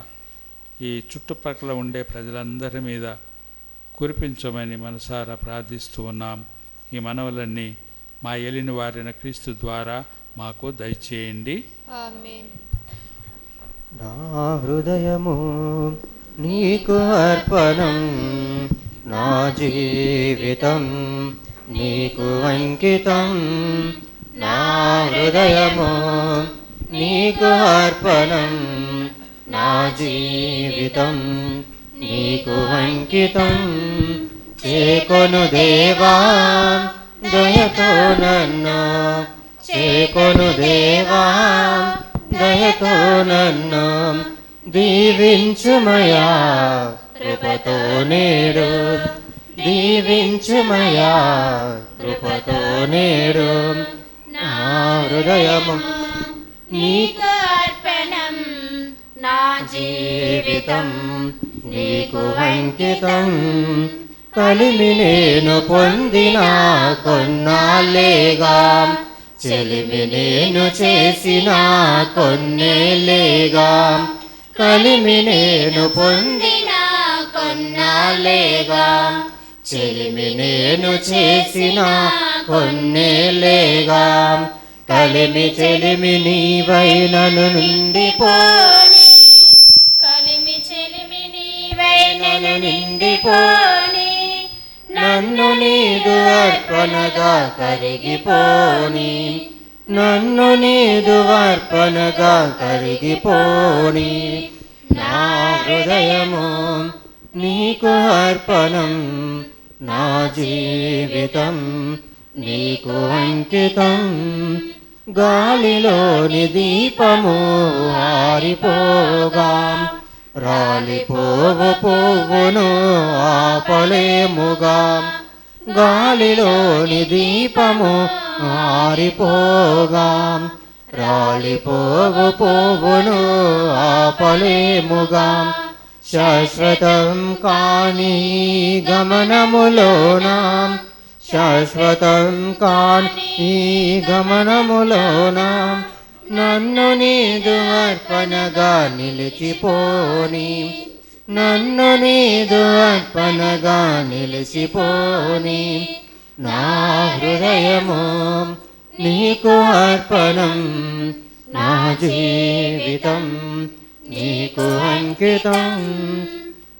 Speaker 3: ఈ చుట్టుపక్కల ఉండే ప్రజలందరి మీద కురిపించమని మనసారా ప్రార్థిస్తూ ఉన్నాం. ఈ మనవులన్నీ మా ఏలిన వారిన క్రీస్తు ద్వారా మాకు దయచేయండి.
Speaker 4: ఆమేన్.
Speaker 2: నా హృదయము నీకు అర్పణం, నా జీవితం నీకు అంకితం. నా హృదయము నీకు అర్పణం, నా జీవితం నీకు అంకితం. చేకొను దేవా దయతో నన్ను, చేకొను దేవా దయతో నన్ను, దీవించుమయా కృపతో నేడు, దీవించుమయా కృపతో నేడు. నా హృదయము నీకు
Speaker 7: అర్పణం, నా జీవితం
Speaker 2: నీకు అంకితం. కలిమి నేను పొందిన కొన్నాళ్ళేగా, చెలిమి నేను చేసిన కొన్నేళ్ళేగా. కలిమి నేను పొందిన కొన్నాళ్ళేగా, చెలిమి నేను చేసిన కొన్నేళ్ళేగా. కలిమి చెలిమి నీవైనను నిండిపోని,
Speaker 7: కలిమి చెలిమి నీవైనను నిండిపోని.
Speaker 2: నన్ను నీదు అర్పణగా కరిగిపోని, నన్ను నీదు అర్పణగా కరిగిపోని. నా హృదయము నీకు అర్పణం, నా జీవితం నీకు అంకితం. గాలిలోని దీపము ఆరిపోగా, రాలిపోవు పువ్వును ఆపలేముగా. గాలిలోని దీపము ఆరిపోగా, రాలిపోవు పువ్వును ఆపలేముగా. శాశ్వతం కాని గమనములోనా, శాశ్వతం కాని గమనములోనా. నన్ను నీదు అర్పణగా నిలిచిపోని, నన్ను నీదు అర్పణగా నిలిచిపోని. నా హృదయము నీకు అర్పణం, నా జీవితం నీకు అంకితం.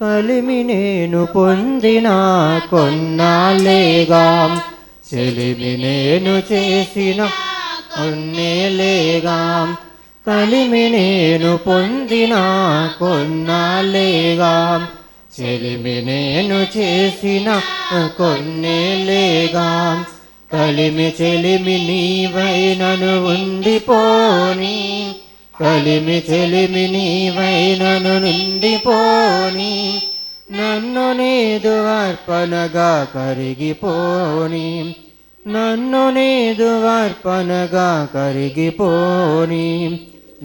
Speaker 2: కలిమి నేను పొందిన కొన్నాళ్ళేగా, చెలిమి నేను చేసిన కొన్నేళ్ళేగా. కలిమి నేను పొందిన కొన్నాళ్ళేగా, చెలిమి నేను చేసిన కొన్నేళ్ళేగా. కలిమి చెలిమి నీవైనను ఉండిపోని, కలిమి చెలిమి నీవైనను నిండిపోని. నన్ను నీదు అర్పణగా కరిగిపోని, నన్ను నీదు అర్పణగా కరిగిపోని.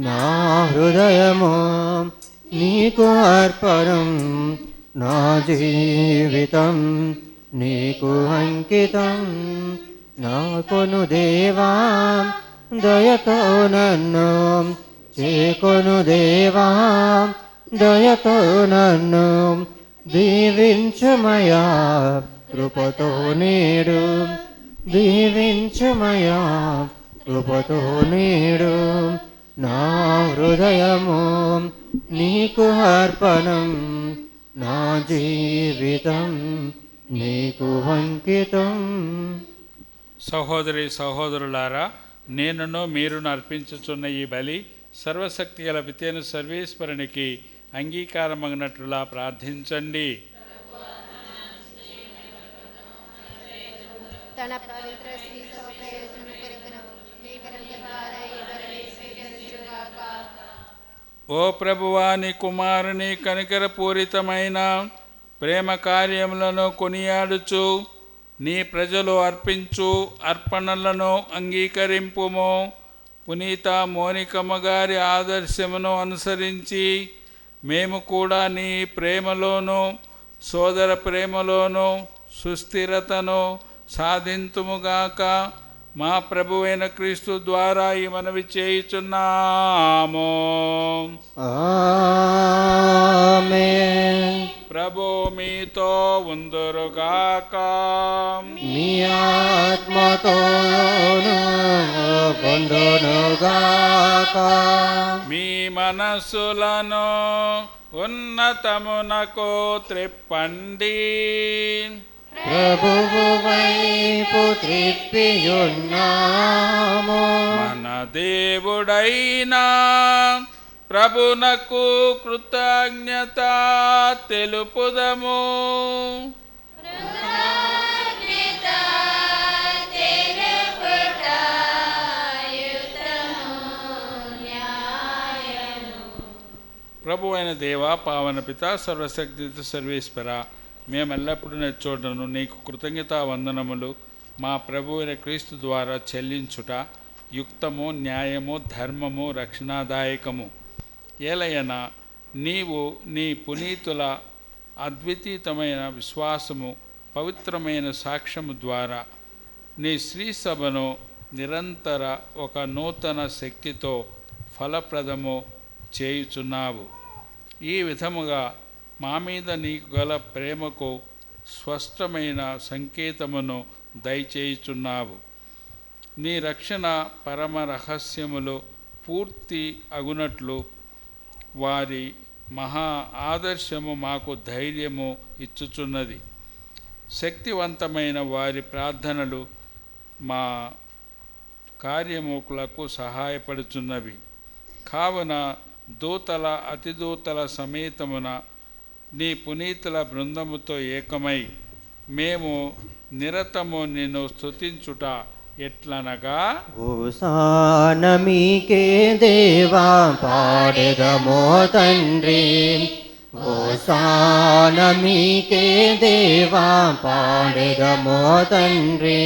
Speaker 2: నా హృదయము నీకు అర్పణం, నా జీవితం నీకు అంకితం. నా కొను దేవా దయతో నన్ను, చేకొను దేవా దయతో నన్ను. దీవించుమయా కృపతో నేడు, దీవించుమయా కృపతో నేడు. నా హృదయము నీకు అర్పణం, నా జీవితం నీకు అంకితం.
Speaker 3: సహోదరి సహోదరులారా, నేనును మీరును అర్పించుచున్న ఈ బలి సర్వశక్తి గల పితైన సర్వేశ్వరునికి అంగీకారమగినట్లుగా ప్రార్థించండి.
Speaker 4: తన పవిత్ర శ్రీతో ప్రయోజనం కొరకును మీ కరుణ ద్వారా ఈ బలిని స్వీకరించుగాక.
Speaker 3: ఓ ప్రభువా, నీ కుమారుని కనికరపూరితమైన ప్రేమ కార్యములను కొనియాడుచు నీ ప్రజలు అర్పించు అర్పణలను అంగీకరింపుము. పునీత మోనికమ్మ గారి ఆదర్శమును అనుసరించి మేము కూడా నీ ప్రేమలోను సోదర ప్రేమలోను సుస్థిరతను సాధింతుముగాక. మా ప్రభువైన క్రీస్తు ద్వారా ఈ మనవి చేయుచున్నాము.
Speaker 2: ఆమేన్.
Speaker 3: ప్రభు మీతో ఉందురుగాక.
Speaker 2: మీ ఆత్మతోను పొందునుగాక.
Speaker 3: మీ మనస్సులను ఉన్నతమునకు త్రిప్పండి.
Speaker 2: ప్రభువు వైపు త్రిప్పియున్నాము.
Speaker 3: మన దేవుడైనా ప్రభునకు కృతజ్ఞత తెలుపుదము. ప్రభు అయిన దేవ, పావన పిత, సర్వశక్తి సర్వేశ్వర, మేమెల్లప్పుడూ నెచ్చోటను నీకు కృతజ్ఞతా వందనములు మా ప్రభు అయిన క్రీస్తు ద్వారా చెల్లించుట యుక్తము, న్యాయము, ధర్మము, రక్షణాదాయకము. ఏలయన నీవు నీ పునీతుల అద్వితీయమైన విశ్వాసము పవిత్రమైన సాక్ష్యము ద్వారా నీ శ్రీ సభను నిరంతర ఒక నూతన శక్తితో ఫలప్రదము చేయుచున్నావు. ఈ విధముగా మా మీద నీకు గల ప్రేమకు స్పష్టమైన సంకేతమును దయచేయుచున్నావు. నీ రక్షణ పరమ రహస్యములు పూర్తి అగునట్లు వారి మహా ఆదర్శము మాకు ధైర్యము ఇచ్చుచున్నది. శక్తివంతమైన వారి ప్రార్థనలు మా కార్యములకు సహాయపడుచున్నవి. కావున దూతల అతిదూతల సమేతమున నీ పునీతుల బృందముతో ఏకమై మేము నిరతము నిన్ను స్తుతించుట ఎట్లనగా,
Speaker 2: ఓసాన మీకే దేవా పాడెదమో తండ్రి, ఓసాన మీకే దేవా పాడెదమో తండ్రి.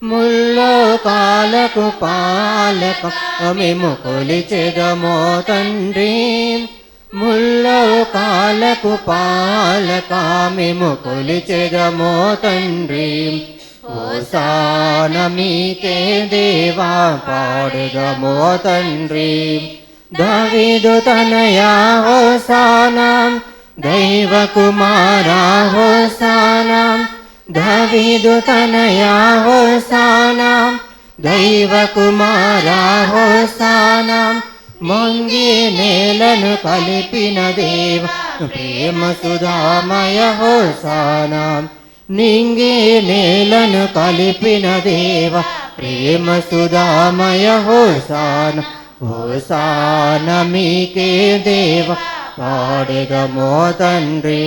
Speaker 2: ముల్లోకాలకు పాలక మేము కొలిచెదమో తండ్రి, ముల్లోకాలకు పాలక మేము కొలిచెదమో తండ్రి. ఓసాన మీకే దేవా పాడెదమో తండ్రి. దావీదు తనయా హోసానా, దైవ కుమారా హోసానా, దావీదు తనయా హోసానా, దైవ కుమారా హోసానా. మొంగి నేలను కలిపిన దేవ ప్రేమ సుధామయ హోసానా, నింగి నేలను కలిపిన దేవ ప్రేమ సుధామయ హోసానా. హోసాన మీకే దేవ పాడెదమో తండ్రి.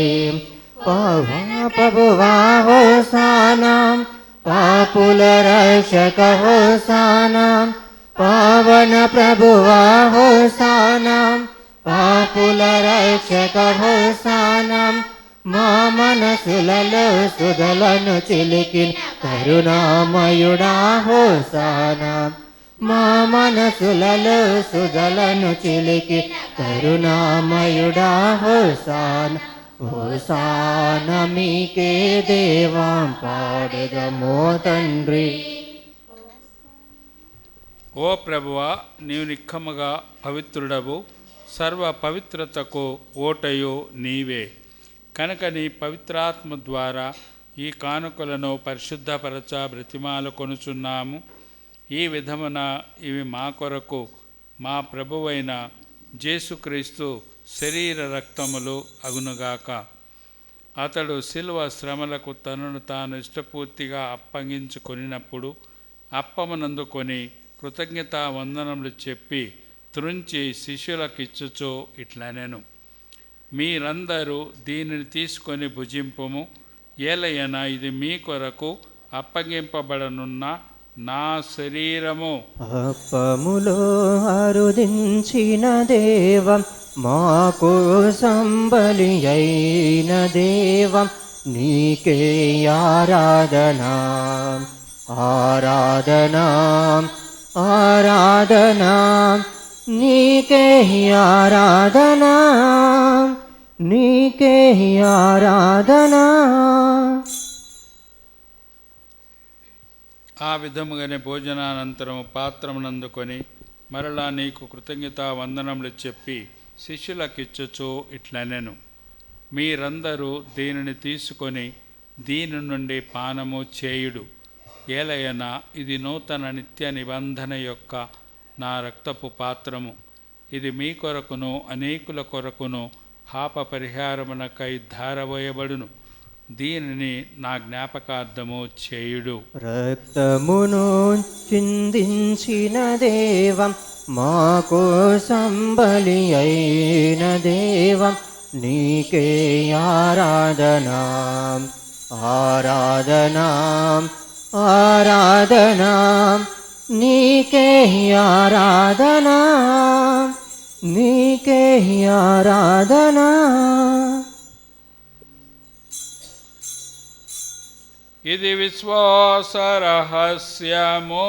Speaker 2: ప్రభువా హోసానా, పాపుల రక్షక హోసానా, పావన ప్రభువా హోసానా, పాపుల రక్షక హోసానా. మా మనసులలో సుధలను చిలికిన కరుణామయుడా హోసానా, మా మనసులలో సుధలను చిలికి కరుణామయుడా హోసానా. హోసాన మీకే దేవా పాడెదమో తండ్రి.
Speaker 3: ఓ ప్రభువా, నీవు నిక్కముగా పవిత్రుడవు, సర్వ పవిత్రతకు ఓటయు నీవే. కనుక నీ పవిత్రాత్మ ద్వారా ఈ కానుకలను పరిశుద్ధపరచ బ్రతిమాలు కొనుచున్నాము. ఈ విధమున ఇవి మా కొరకు మా ప్రభువైన యేసుక్రీస్తు శరీర రక్తములు అగునుగాక. అతడు శిలువ శ్రమలకు తనను తాను ఇష్టపూర్తిగా అప్పగించుకొనినప్పుడు అప్పమునందుకొని కృతజ్ఞతా వందనములు చెప్పి త్రుంచి శిష్యులకిచ్చుచో ఇట్లనెను, మీరందరూ దీనిని తీసుకొని భుజింపుము. ఏలయన ఇది మీ కొరకు అప్పగింపబడనున్న నా శరీరము.
Speaker 2: అప్పములో అరుదించిన దేవం, మాకు సంబలి అయిన దేవం, నీకే ఆరాధనా ఆరాధనా ఆరాధనా, నీకే ఆరాధనా నీకే ఆరాధనా.
Speaker 3: ఆ విధముగానే భోజనానంతరము పాత్రమునందుకొని మరలా నీకు కృతజ్ఞతా వందనములు చెప్పి శిష్యులకిచ్చుచూ ఇట్లనెను, మీరందరూ దీనిని తీసుకొని దీని నుండి పానము చేయుడు. ఏలయన ఇది నూతన నిత్య నిబంధన యొక్క నా రక్తపు పాత్రము. ఇది మీ కొరకును అనేకుల కొరకును పాప పరిహారమునకై ధారవేయబడును. దీనిని నా జ్ఞాపకార్థము చేయుడు.
Speaker 2: రక్తమును చిందించిన దేవం, మాకు సంబలి అయిన దేవం, నీకే ఆరాధనా ఆరాధనా ఆరాధనా, నీకే ఆరాధనా నీకే ఆరాధనా.
Speaker 3: ఇది విశ్వాస రహస్యము.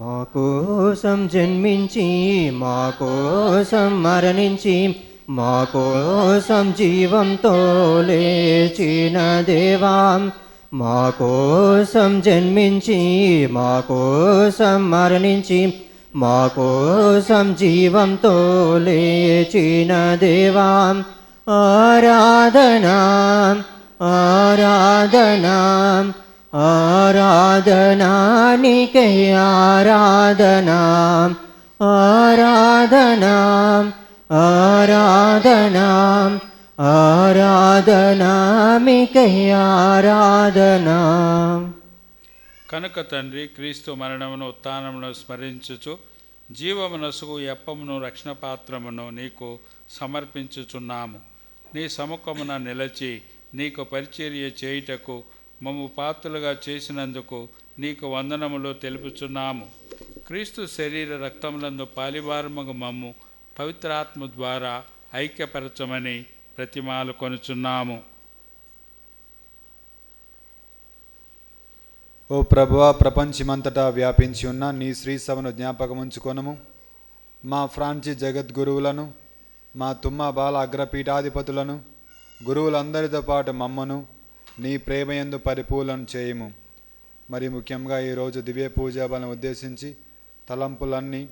Speaker 2: మా కోసం జన్మించి మా కోసం మరణించి మా కోసం జీవంతో లేచిన దేవా, మా కోసం జన్మించి మా కోసం మరణించి మా కోసం జీవంతో లేచిన దేవా, ఆరాధనా ఆరాధనా ఆరాధనా నీకే ఆరాధనా ఆరాధనా ఆరాధనా ఆరాధనా మీకే ఆరాధనా.
Speaker 3: కనుక తండ్రి, క్రీస్తు మరణమును ఉత్థానమును స్మరించుచు జీవమునసుగు ఎప్పమును రక్షణ పాత్రమును నీకు సమర్పించుచున్నాము. నీ సముఖమున నిలచి నీకు పరిచర్య చేయుటకు మమ్ము పాత్రులుగా చేసినందుకు నీకు వందనములు తెలుపుచున్నాము. క్రీస్తు శరీర రక్తములందు పాలివారముగు మమ్ము పవిత్రాత్మ ద్వారా ఐక్యపరచమని ప్రతిమాలు కొనుచున్నాము.
Speaker 6: ఓ ప్రభువా, ప్రపంచమంతటా వ్యాపించి ఉన్న నీ శ్రీ సభను జ్ఞాపకముంచుకొనుము. మా ఫ్రాన్సి జగద్గురువులను, మా తుమ్మ బాల అగ్రపీఠాధిపతులను, గురువులందరితో పాటు మమ్మను నీ ప్రేమయందు పరిపూర్ణం చేయుము. మరి ముఖ్యంగా ఈరోజు దివ్య పూజాలను ఉద్దేశించి తలంపులన్నీ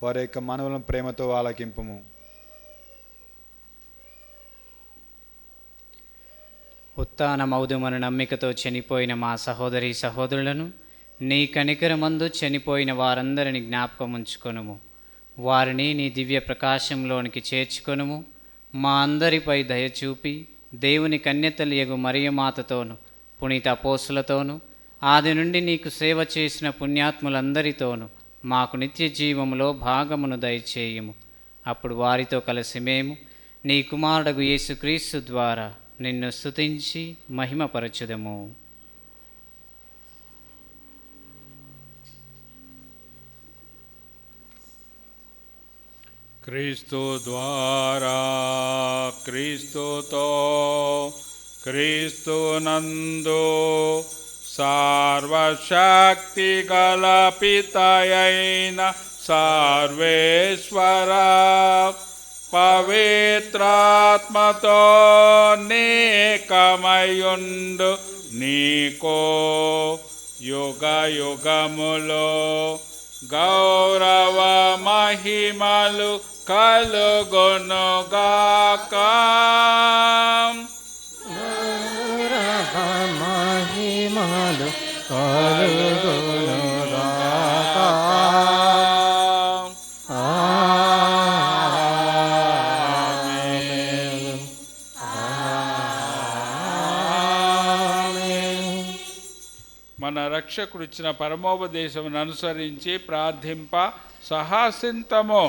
Speaker 6: వారి యొక్క మనవులను ప్రేమతో ఆలకింపుము.
Speaker 8: ఉత్థానమౌదుమను నమ్మికతో చనిపోయిన మా సహోదరి సహోదరులను నీ కనికరమందు చనిపోయిన వారందరిని జ్ఞాపకం ఉంచుకొనుము. వారిని నీ దివ్య ప్రకాశంలోనికి చేర్చుకొనుము. మా అందరిపై దయచూపి దేవుని కన్యతలియగు మరియమాతతోను పునీత అపోస్తులతోనూ ఆది నుండి నీకు సేవ చేసిన పుణ్యాత్ములందరితోనూ మాకు నిత్య జీవములో భాగమును దయచేయుము. అప్పుడు వారితో కలిసి మేము నీ కుమారుడగు యేసుక్రీస్తు ద్వారా నిన్ను స్తుతించి మహిమపరచుదము.
Speaker 3: క్రీస్తు ద్వారా, క్రీస్తుతో, క్రీస్తు నందు సర్వశక్తి గల పితయైన సర్వేశ్వర పవిత్రాత్మతో నేకమయుండు నీకో యుగ యుగములో గౌరవ మహిమలు కలుగునుగాక.
Speaker 2: గౌరవ మహిమలు కలుగునుగాక.
Speaker 3: మన రక్షకుడు ఇచ్చిన పరమోపదేశమును అనుసరించి ప్రార్థింప సహాసింతము.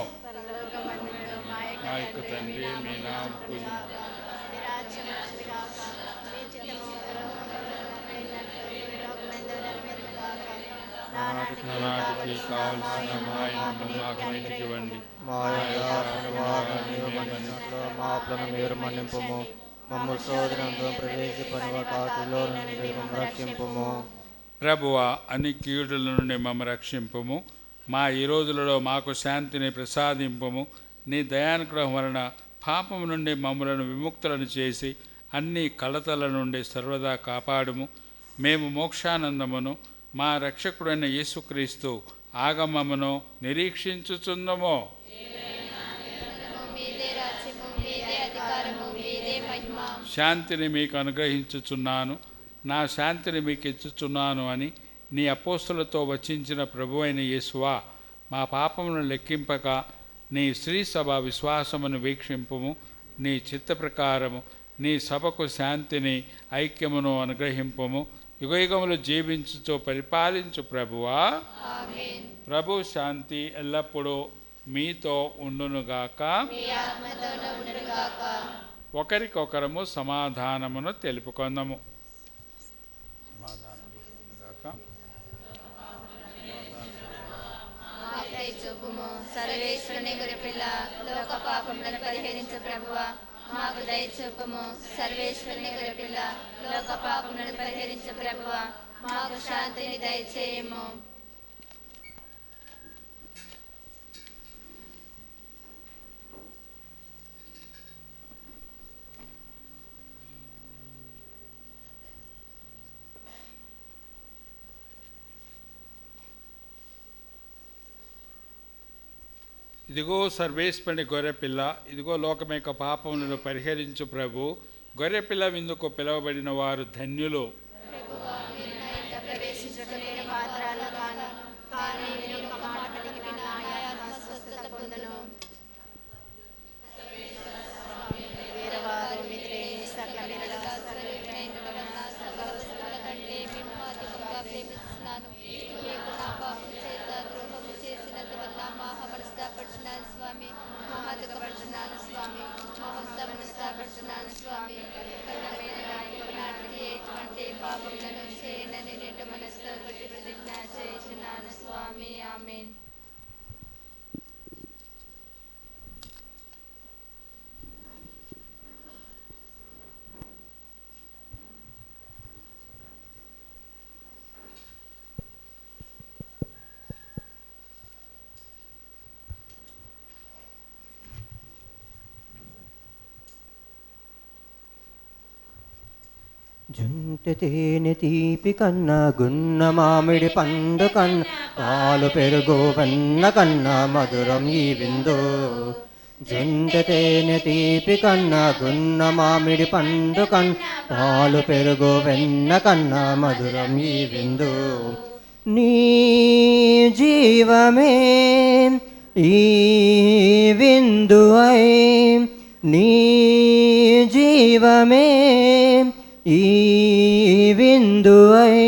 Speaker 3: మా యొక్క తండ్రి, మీ నామము నాటికి కావలసిన మాకు ఇవ్వండి.
Speaker 2: మా పాపలను మీరు మన్నింపుము. మమ్ము శోధనలో ప్రవేశపడిన కాటిలో నుండి మమ్ము రక్షింపుము.
Speaker 3: ప్రభువా, అన్ని కీడుల నుండి మమ్మ రక్షింపుము. మా ఈ రోజులలో మాకు శాంతిని ప్రసాదింపుము. నీ దయానుగ్రహం వలన పాపము నుండి మమ్మలను విముక్తులను చేసి అన్ని కలతల నుండి సర్వదా కాపాడుము. మేము మోక్షానందమును మా రక్షకుడైన యేసుక్రీస్తు ఆగమమును నిరీక్షించుచుందము. శాంతిని మీకు అనుగ్రహించుచున్నాను, నా శాంతిని మీకు ఇచ్చుచున్నాను అని నీ అపోస్తులతో వచించిన ప్రభువైన యేసువా, మా పాపమును లెక్కింపక నీ శ్రీ సభ విశ్వాసమును వీక్షింపుము. నీ చిత్త ప్రకారము నీ సభకు శాంతిని ఐక్యమును అనుగ్రహింపుము. యుగయుగములు జీవించుతూ పరిపాలించు ప్రభువా. ప్రభు శాంతి ఎల్లప్పుడూ మీతో ఉండునుగాక. ఒకరికొకరము సమాధానమును తెలుపుకొందము.
Speaker 4: సర్వేశ్వరుని గొర్రెపిల్ల, లోక పాపములను పరిహరించు ప్రభువా, మాకు దయచూపుము. సర్వేశ్వరుని గొర్రెపిల్ల, లోక పాపములను పరిహరించు ప్రభువా, మాకు శాంతిని దయచేయము.
Speaker 3: ఇదిగో సర్వేశ్వరుని గొర్రెపిల్ల, ఇదిగో లోకం యొక్క పాపములను పరిహరించు ప్రభు. గొర్రెపిల్ల విందుకు పిలువబడిన వారు ధన్యులు.
Speaker 4: ప్రభువా, మీరు నా ఇంట ప్రవేశించుటకు నేను పాత్రను కాను, కానీ నేను ఒక మాట పలికిన నా ఆత్మ స్వస్థత పొందును. వీరవారు మిత్రేని సకల మేలుగా సర్వజ్ఞుడైన సకల వస్తువుల కంటే మేము అధికంగా ప్రేమిస్తున్నాను. మీకు నా పాపం చేత ద్రోహము చేసినందువల్ల మనస్తాపడుచున్నాను స్వామి, మహాదుఃఖపడుచున్నాను స్వామి, మనస్తాపడుచున్నాను స్వామి. కరుణమైన నాటికి ఎటువంటి పాపములను చేయనని నిండు మనసుతో బట్టి ప్రతిజ్ఞ చేయుచున్నాను స్వామి. ఆమేన్.
Speaker 2: జుంట తేనె తీపి కన్నా గున్న మామిడి పండు కన్నా పాలు పెరుగు వెన్న కన్నా మధురం ఈ విందు. జుంట తేనె తీపి కన్నా గున్న మామిడి పండు కన్నా పాలు పెరుగు వెన్న కన్నా మధురం ఈ విందు. నీ జీవమే ఈ విందు అయి, నీ జీవమే ఈ విందు అయి,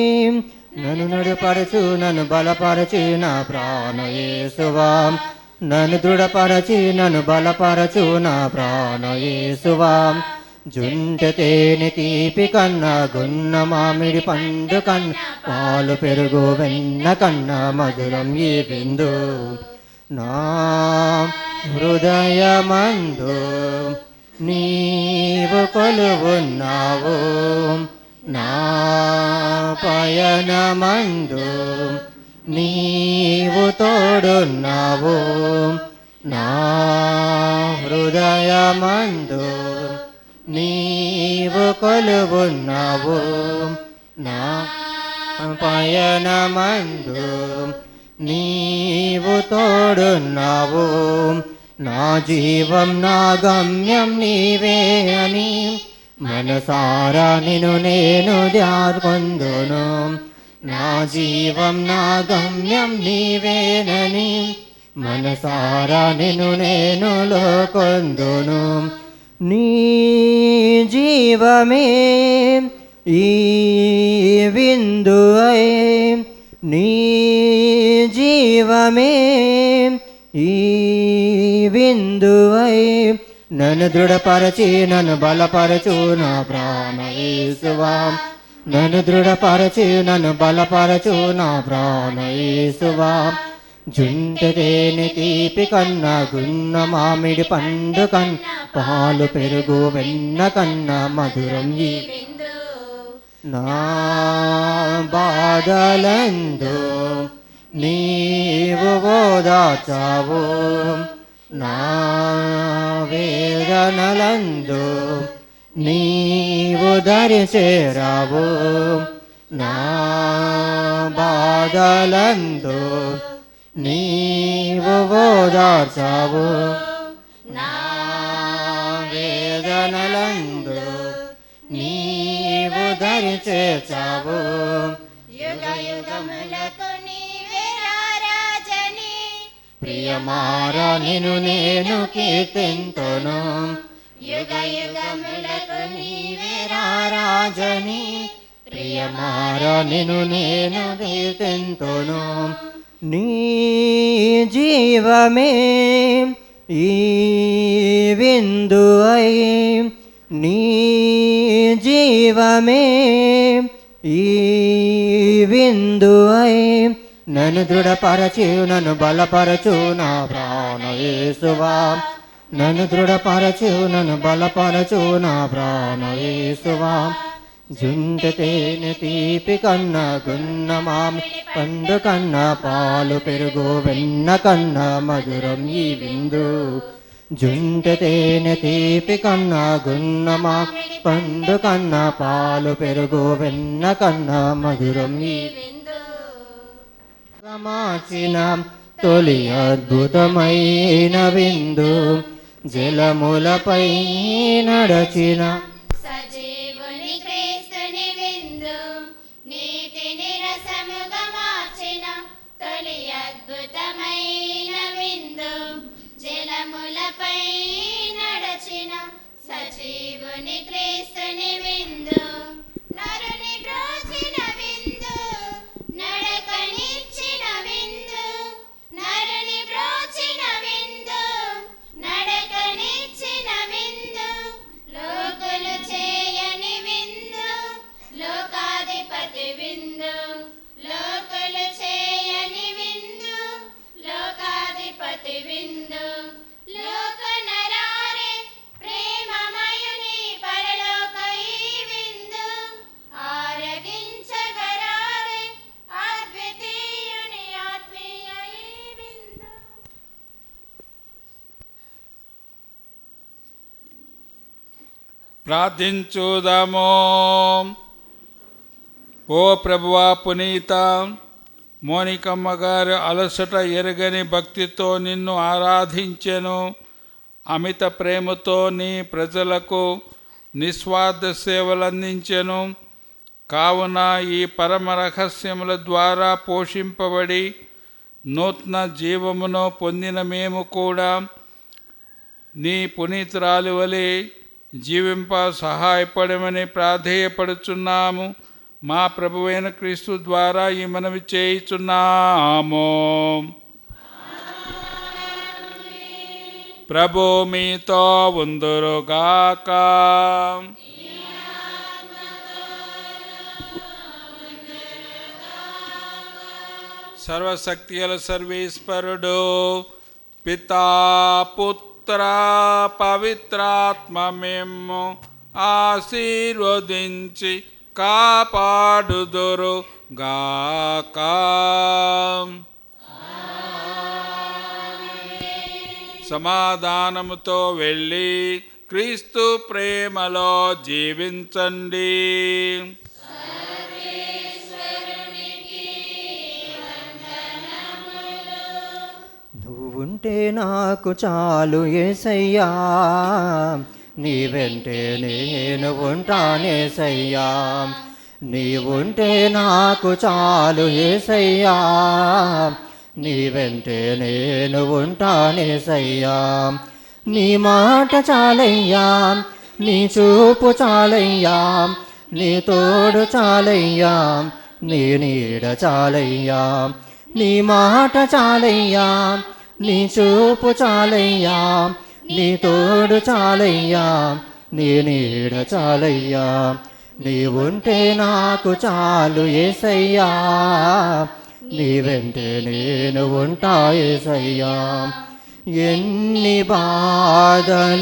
Speaker 2: నన్ను నడుపరచు నన్ను బలపరచు నా ప్రాణ యేసువా, నన్ను దృఢపరచి నన్ను బలపరచు నా ప్రాణ యేసువా. జుంట తేనె తీపి కన్నా గున్న మామిడి పండు కన్నా పాలు పెరుగు వెన్న కన్నా మధురం ఈ విందు. నా హృదయమందు నీవు కొలువున్నావు, నా పయనమందు నీవు తోడున్నావు. నా హృదయమందు నీవు కొలువున్నావు, నా పయనమందు నీవు తోడున్నావు. నా జీవం నా గమ్యం నీవే అని మనసారా నిన్ను నేను ధ్యానించుకొందును. నా జీవం నా గమ్యం నీవేనని మనసారా నిన్ను నేను లోకొందును. నీ జీవమే ఈ విందు అయి, నీ జీవమే ఈ విందు అయి, నన్ను దృఢపరచి నన్ను బలపరచు నా ప్రాణ యేసువా, నన్ను దృఢపరచి నన్ను బలపరచు నా ప్రాణ యేసువా. జుంట తేనె తీపి కన్నా గున్న మామిడి పండు కన్నా పాలు పెరుగు వెన్న కన్నా మధురం ఈ విందు. నా బాధలందు నీవు ఓదార్చావు, నా వేదనలందు నీవు దరి చేరావు. నా బాధలందు నీవు ఓదార్చావు, నా వేదనలందు నీవు దరి చేర్చావు.
Speaker 7: యుగ యుగములకు నీవే రారాజని,
Speaker 2: ప్రియమారా నిన్ను నేను కీర్తింతును.
Speaker 7: యుగ యుగములకు నీవే
Speaker 2: రారాజని, ప్రియమారా నిన్ను నేను కీర్తింతును. నీ జీవమే ఈ విందు అయి, నీ జీవమే ఈ విందు అయి, నన్ను దృఢపరచు నన్ను బలపరచు నా ప్రాణ యేసువా, నన్ను దృఢపరచు నన్ను బలపరచు నా ప్రాణ యేసువా. జుంట తేనె తీపి కన్నా గున్న మామిడి పండు కన్నా పాలు పెరుగు వెన్న కన్నా మధురం ఈ విందు. జుంట తేనె తీపి కన్నా గున్న మామిడి పండు కన్నా పాలు పెరుగు వెన్న కన్నా మధురం ఈ విందు. మార్చిన తొలి అద్భుతమైన విందు జలములపై నడచిన
Speaker 7: సజీవుని క్రీస్తుని విందు నీటిని రసముగా మార్చిన తొలి అద్భుతమైన విందు జలములపై నడచిన సజీవుని క్రీస్తుని విందు నరుని బ్రోచిన విందు నడకనిచ్చిన విందు నరుని బ్రోచిన విందు నడకనిచ్చిన విందు లోకులు చేయని విందు లోకాధిపతి విందు లోకులు చేయని విందు లోకాధిపతి విందు లోక నరారే ప్రేమమయుని పరలోక ఈ విందు ఆరగించగరారే అద్వితీయుని ఆత్మీయ ఈ విందు.
Speaker 3: ప్రార్థించుదాము. ఓ ప్రభువా, పునీత మోనికమ్మ గారు అలసట ఎరగని భక్తితో నిన్ను ఆరాధించెను. అమిత ప్రేమతో నీ ప్రజలకు నిస్వార్థ సేవలందించెను. కావున ఈ పరమ రహస్యముల ద్వారా పోషింపబడి నూతన జీవమును పొందిన మేము కూడా నీ పునీతురాలి వలె జీవింప సహాయపడమని ప్రాధేయపడుచున్నాము. మా ప్రభువైన క్రీస్తు ద్వారా ఈ మనవి చేయుచున్నాము. ప్రభు మీతో ఉందురుగాక. సర్వశక్తిగల సర్వేశ్వరుడు పితా పుత్ర పవిత్రాత్మ మేము ఆశీర్వదించి కాపాడుదురు గాక. సమాధానముతో వెళ్ళి క్రీస్తు ప్రేమలో జీవించండి.
Speaker 2: నువ్వుంటే నాకు చాలు యేసయ్యా, నీ వెంటే నేను ఉంటానేసయ్యా. నీవుంటే నాకు చాలు యేసయ్యా, నీ వెంటే నేను ఉంటానేసయ్యా. నీ మాట చాలయ్యా, నీ చూపు చాలయ్యా, నీ తోడు చాలయ్యా, నీ నీడ చాలయ్యా. నీ మాట చాలయ్యా, నీ చూపు చాలయ్యా, నీ తోడు చాలయ్యా, నీ నీడ చాలయ్యా. నీవుంటే నాకు చాలు యేసయ్యా, నీ వెంటే నేను ఉంటా యేసయ్యా. ఎన్ని బాధలున్నను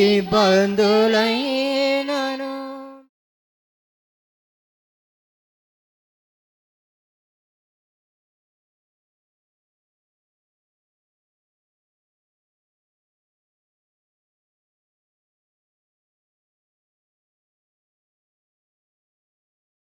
Speaker 2: ఇబ్బందులైనను